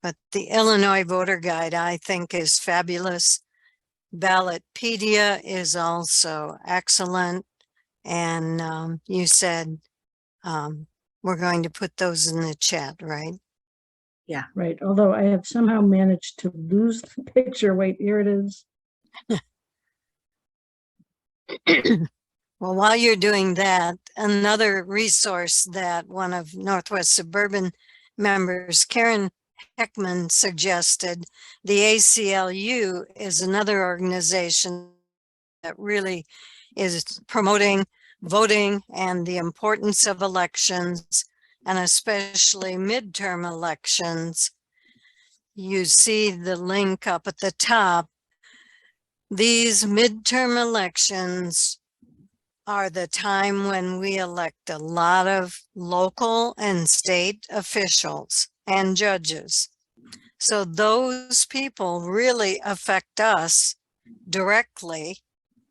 But the Illinois voter guide, I think, is fabulous. Ballotpedia is also excellent. And you said we're going to put those in the chat, right? Right. Although I have somehow managed to lose the picture. Wait, here it is. Well, while you're doing that, another resource that one of Northwest Suburban members, Karen Heckman, suggested, the ACLU is another organization that really is promoting voting and the importance of elections, and especially midterm elections. You see the link up at the top. These midterm elections are the time when we elect a lot of local and state officials and judges. So those people really affect us directly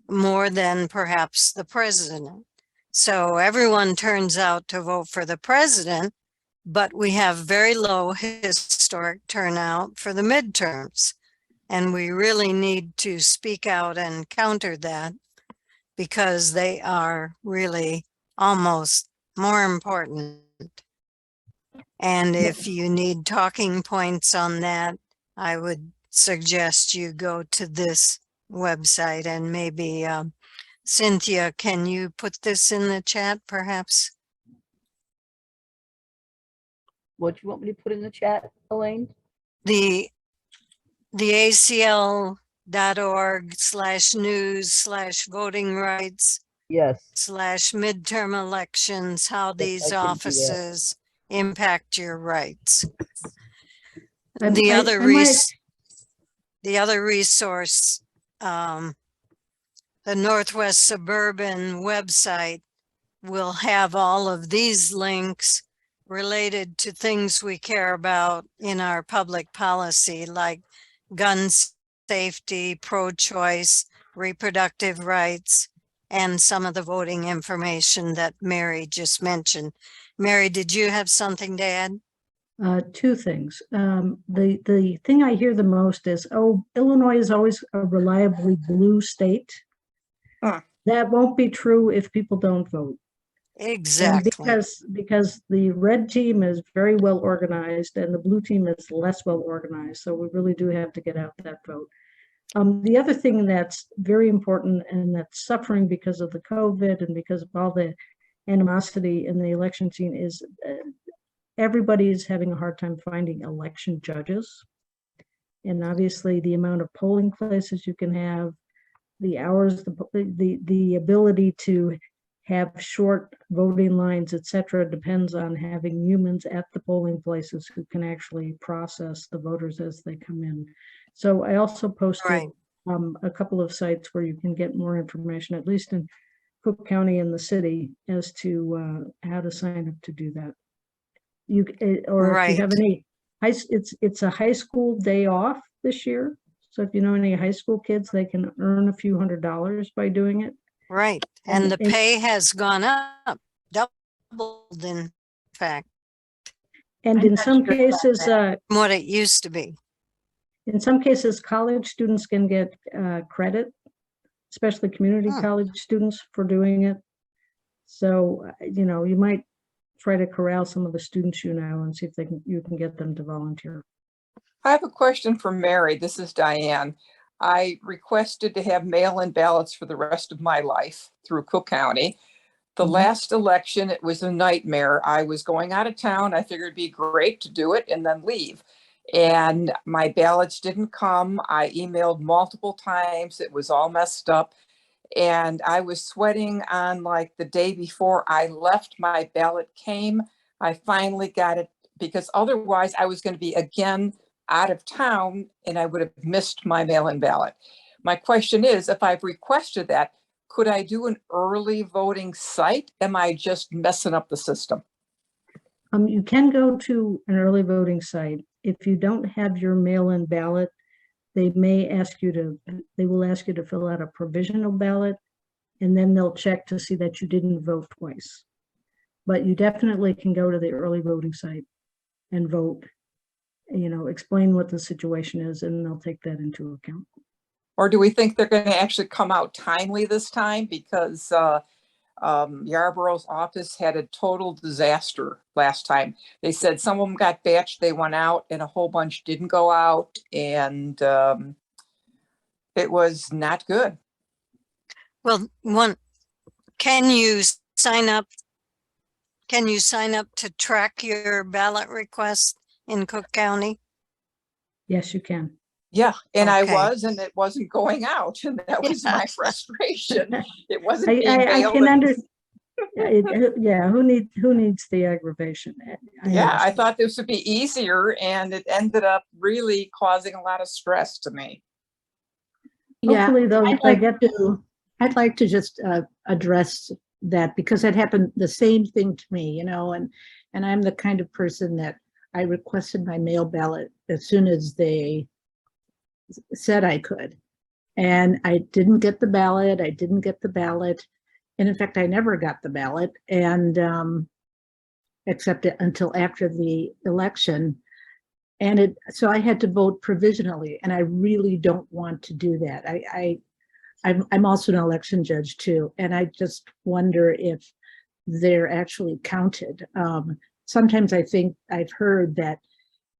more than perhaps the president. So everyone turns out to vote for the president, but we have very low historic turnout for the midterms. And we really need to speak out and counter that, because they are really almost more important. And if you need talking points on that, I would suggest you go to this website, and maybe Cynthia, can you put this in the chat perhaps? What do you want me to put in the chat, Elaine? The acl.org/news/voting rights Yes. /midterm elections, how these I can do that. offices impact your rights. I The might, other resource, the Northwest Suburban website will have all of these links related to things we care about in our public policy, like gun safety, pro-choice, reproductive rights, and some of the voting information that Mary just mentioned. Mary, did you have something to add? two things. The thing I hear the most is, oh, Illinois is always a reliably blue state. That won't be true if people don't vote. And Exactly. because the red team is very well organized and the blue team is less well organized. So we really do have to get out that vote. The other thing that's very important and that's suffering because of the COVID and because of all the animosity in the election scene is everybody is having a hard time finding election judges. And obviously the amount of polling places you can have, the hours, the ability to have short voting lines, et cetera, depends on having humans at the polling places who can actually process the voters as they come in. So I also posted Right. a couple of sites where you can get more information, at least in Cook County and the city, as to how to sign up to do that. Or if you have Right. any, it's a high school day off this year. So if you know any high school kids, they can earn a few $100s by doing it. Right. And And the it- pay has gone up, doubled in fact, And I'm in not some sure about cases, that. from what it used to be. college students can get credit, especially community Hmm. college students for doing it. So, you might try to corral some of the students and see if you can get them to volunteer. I have a question for Mary. This is Diane. I requested to have mail-in ballots for the rest of my life through Cook County. The Mhm. last election, it was a nightmare. I was going out of town. I figured it'd be great to do it and then leave. And my ballots didn't come. I emailed multiple times. It was all messed up. And I was sweating on like the day before I left, my ballot came. I finally got it because otherwise I was going to be again out of town and I would have missed my mail-in ballot. My question is, if I've requested that, could I do an early voting site? Am I just messing up the system? You can go to an early voting site. If you don't have your mail-in ballot, they will ask you to fill out a provisional ballot, and then they'll check to see that you didn't vote twice. But you definitely can go to the early voting site and vote, explain what the situation is, and they'll take that into account. Or do we think they're going to actually come out timely this time? Because Yarborough's office had a total disaster last time. They said some of them got batched, they went out, and a whole bunch didn't go out, and it was not good. Well, can you sign up? Can you sign up to track your ballot request in Cook County? Yes, you can. Yeah, and I Okay. was, and it wasn't going out, and that was my frustration. It wasn't being I mailed. can understand. Yeah, who needs the aggravation? Yeah, I thought this would be easier, and it ended up really causing a lot of stress to me. Yeah, Hopefully they'll I'd like to just address that because that happened the same thing to me, and I'm the kind of person that I requested my mail ballot as soon as they said I could. And I didn't get the ballot. And in fact, I never got the ballot, and except until after the election. And so I had to vote provisionally, and I really don't want to do that. I'm also an election judge too, and I just wonder if they're actually counted. Sometimes I think I've heard that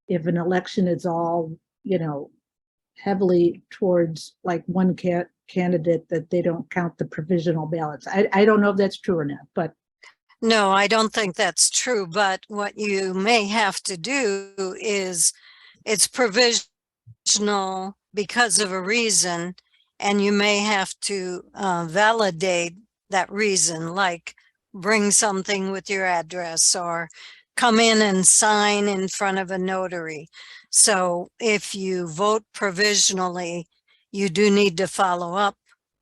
if an election is all, heavily towards like one candidate, that they don't count the provisional ballots. I don't know if that's true or not, but No, I don't think that's true. But what you may have to do is it's provisional because of a reason, and you may have to validate that reason, like bring something with your address or come in and sign in front of a notary. So if you vote provisionally, you do need to follow up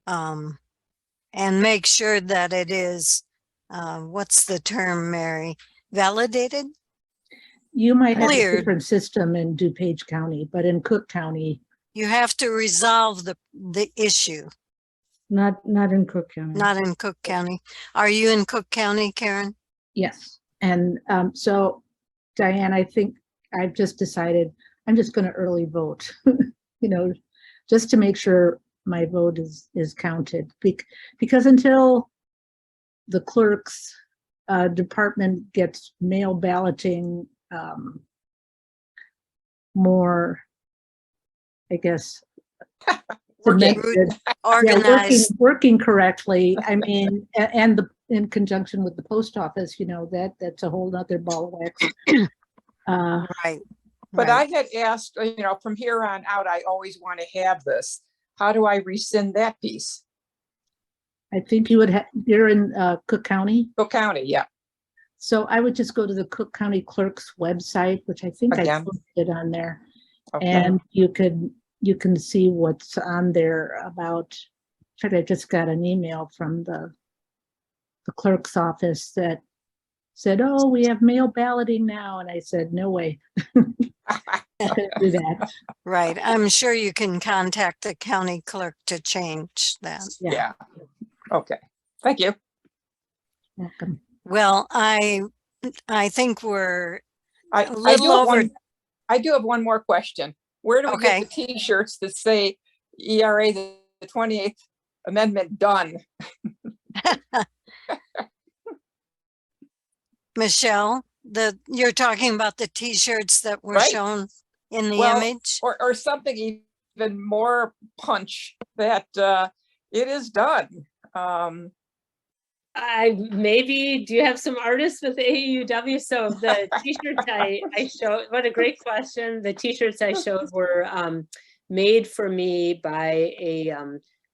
and make sure that it is, what's the term, Mary? Validated? you might have a Cleared. different system in DuPage County, but in Cook County, You have to resolve the issue, not in Cook County. not in Cook County. Are you in Cook County, Karen? yes. And so, Diane, I think I've just decided I'm just going to early vote, just to make sure my vote is counted. Because until the clerk's department gets mail balloting more, I guess, cemented, Organized. working correctly. I mean, and in conjunction with the post office, that's a whole nother ball of wax. Right. But right. I had asked, from here on out, I always want to have this. How do I rescind that piece? I think you're in Cook County. Cook County, yeah. So I would just go to the Cook County Clerk's website, which I think Again? I posted on there. Okay. And you can see what's on there about, in fact, I just got an email from the clerk's office that said, oh, we have mail balloting now. And I said, no way. I couldn't do that. Right. I'm sure you can contact the county clerk to change that. Yeah. Okay. Thank you. Welcome. Well, I think we're I, a I little do have over. I do have one more question. Where do we Okay. get the T-shirts that say ERA the 28th Amendment done? Michelle, you're talking about the T-shirts that were Right. shown in the Well, image? or something even more punch that it is done. Do you have some artists with AAUW? So the t-shirts I showed, what a great question. The t-shirts I showed were made for me by a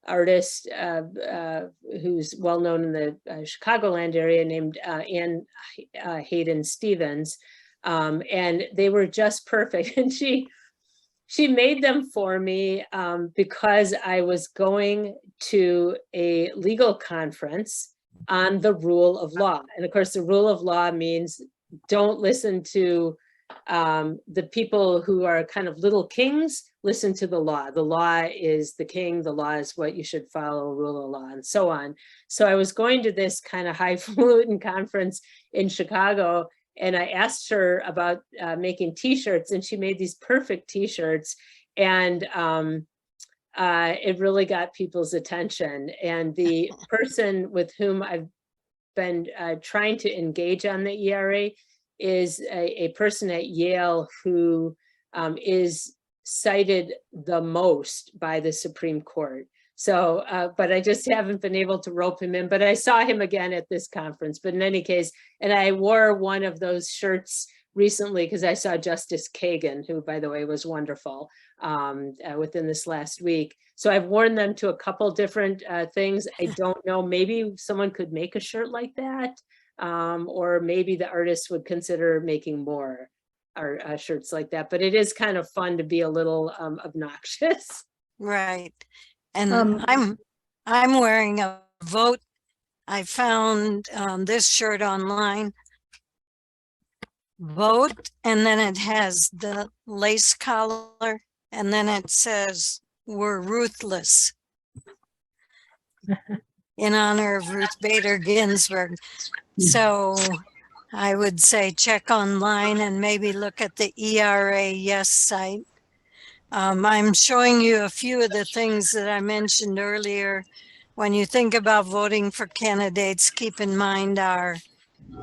artist who's well known in the Chicagoland area named Ann Hayden Stevens. And they were just perfect. And she made them for me because I was going to a legal conference on the rule of law. And of course, the rule of law means don't listen to the people who are kind of little kings, listen to the law. The law is the king, the law is what you should follow, rule of law, and so on. So I was going to this kind of highfalutin conference in Chicago, and I asked her about making t-shirts, and she made these perfect t-shirts. And it really got people's attention. And the person with whom I've been trying to engage on the ERA is a person at Yale who is cited the most by the Supreme Court. So, but I just haven't been able to rope him in, but I saw him again at this conference. But in any case, and I wore one of those shirts recently because I saw Justice Kagan, who, by the way, was wonderful within this last week. So I've worn them to a couple different things. I don't know, maybe someone could make a shirt like that, or maybe the artist would consider making more shirts like that. But it is kind of fun to be a little obnoxious. Right. And I'm wearing a vote. I found this shirt online. Vote, and then it has the lace collar, and then it says we're ruthless in honor of Ruth Bader Ginsburg. So I would say check online and maybe look at the ERA Yes site. I'm showing you a few of the things that I mentioned earlier. When you think about voting for candidates, keep in mind our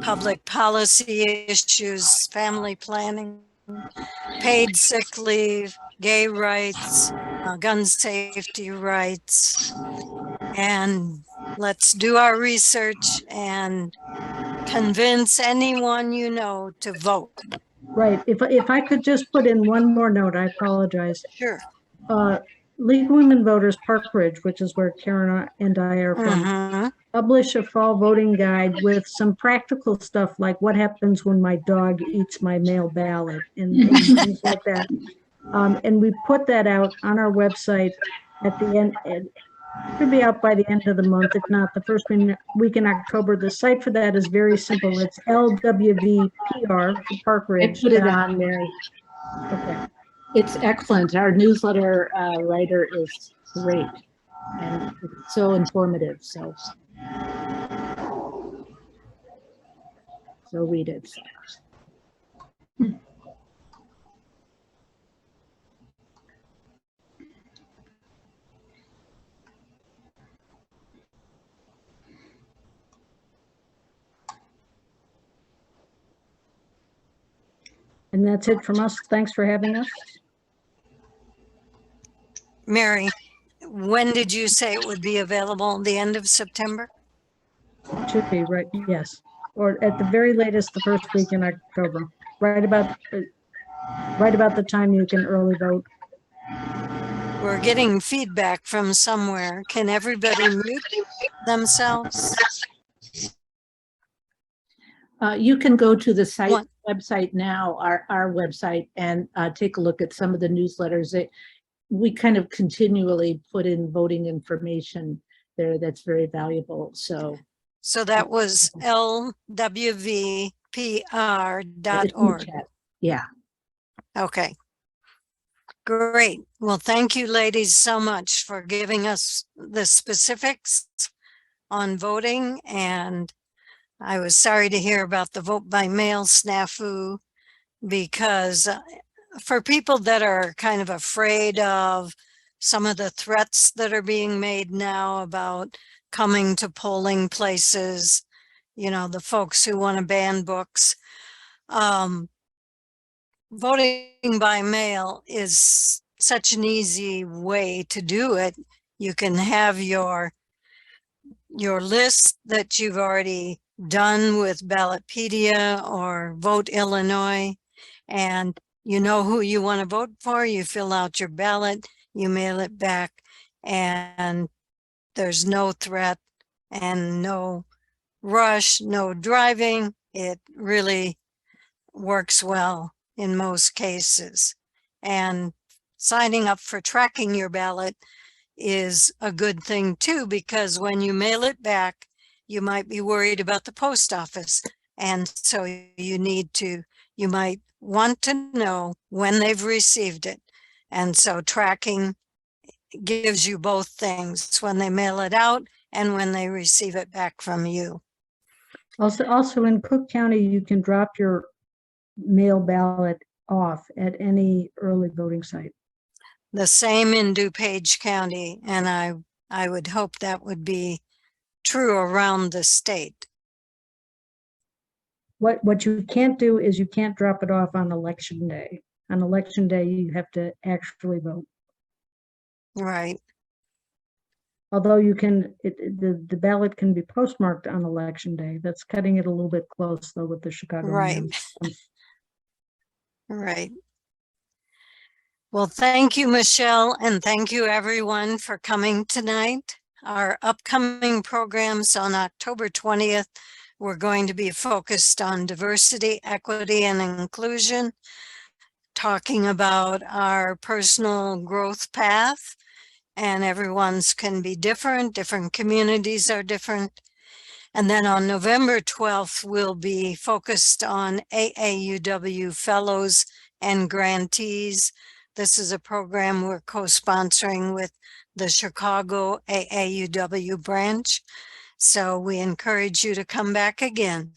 public policy issues, family planning, paid sick leave, gay rights, gun safety rights. And let's do our research and convince anyone you know to vote. Right. If I could just put in one more note, I apologize. Sure. League of Women Voters Park Ridge, which is where Karen and I are from, publish a fall voting guide with some practical stuff like what happens when my dog eats my mail ballot and things like that. And we put that out on our website at the end. It should be out by the end of the month, if not the first week in October. The site for that is very simple. It's LWVPR for Park Ridge. I put it on, Mary. Okay. It's excellent. Our newsletter writer is great and it's so informative. So read it. And that's it from us. Thanks for having us. Mary, when did you say it would be available? The end of September? Should be, right, yes. Or at the very latest, the first week in October, right about the time you can early vote. We're getting feedback from somewhere. Can everybody mute themselves? You can go to the site website now, our website, and take a look at some of the newsletters. We kind of continually put in voting information there that's very valuable. So that was LWV It's in the chat. Yeah. Okay. Great. Well, thank you, ladies, so much for giving us the specifics on voting. And I was sorry to hear about the vote by mail snafu, because for people that are kind of afraid of some of the threats that are being made now about coming to polling places, you know, the folks who want to ban books, voting by mail is such an easy way to do it. You can have your list that you've already done with Ballotpedia or Vote Illinois, and you know who you want to vote for. You fill out your ballot, you mail it back, and there's no threat and no rush, no driving. It really works well in most cases. And signing up for tracking your ballot is a good thing too, because when you mail it back, you might be worried about the post office. And so you might want to know when they've received it. And so tracking gives you both things, when they mail it out and when they receive it back from you. Also in Cook County, you can drop your mail ballot off at any early voting site. The same in DuPage County, and I would hope that would be true around the state. What you can't do is you can't drop it off on election day. On election day, you have to actually vote. Right. Although you can, the ballot can be postmarked on election day. That's cutting it a little bit close though with the Chicago Right. mail. Right. Well, thank you, Michelle, and thank you everyone for coming tonight. Our upcoming programs on October 20th, we're going to be focused on diversity, equity, and inclusion, talking about our personal growth path, and everyone's can be different communities are different. And then on November 12th, we'll be focused on AAUW fellows and grantees. This is a program we're co-sponsoring with the Chicago AAUW branch. So we encourage you to come back again.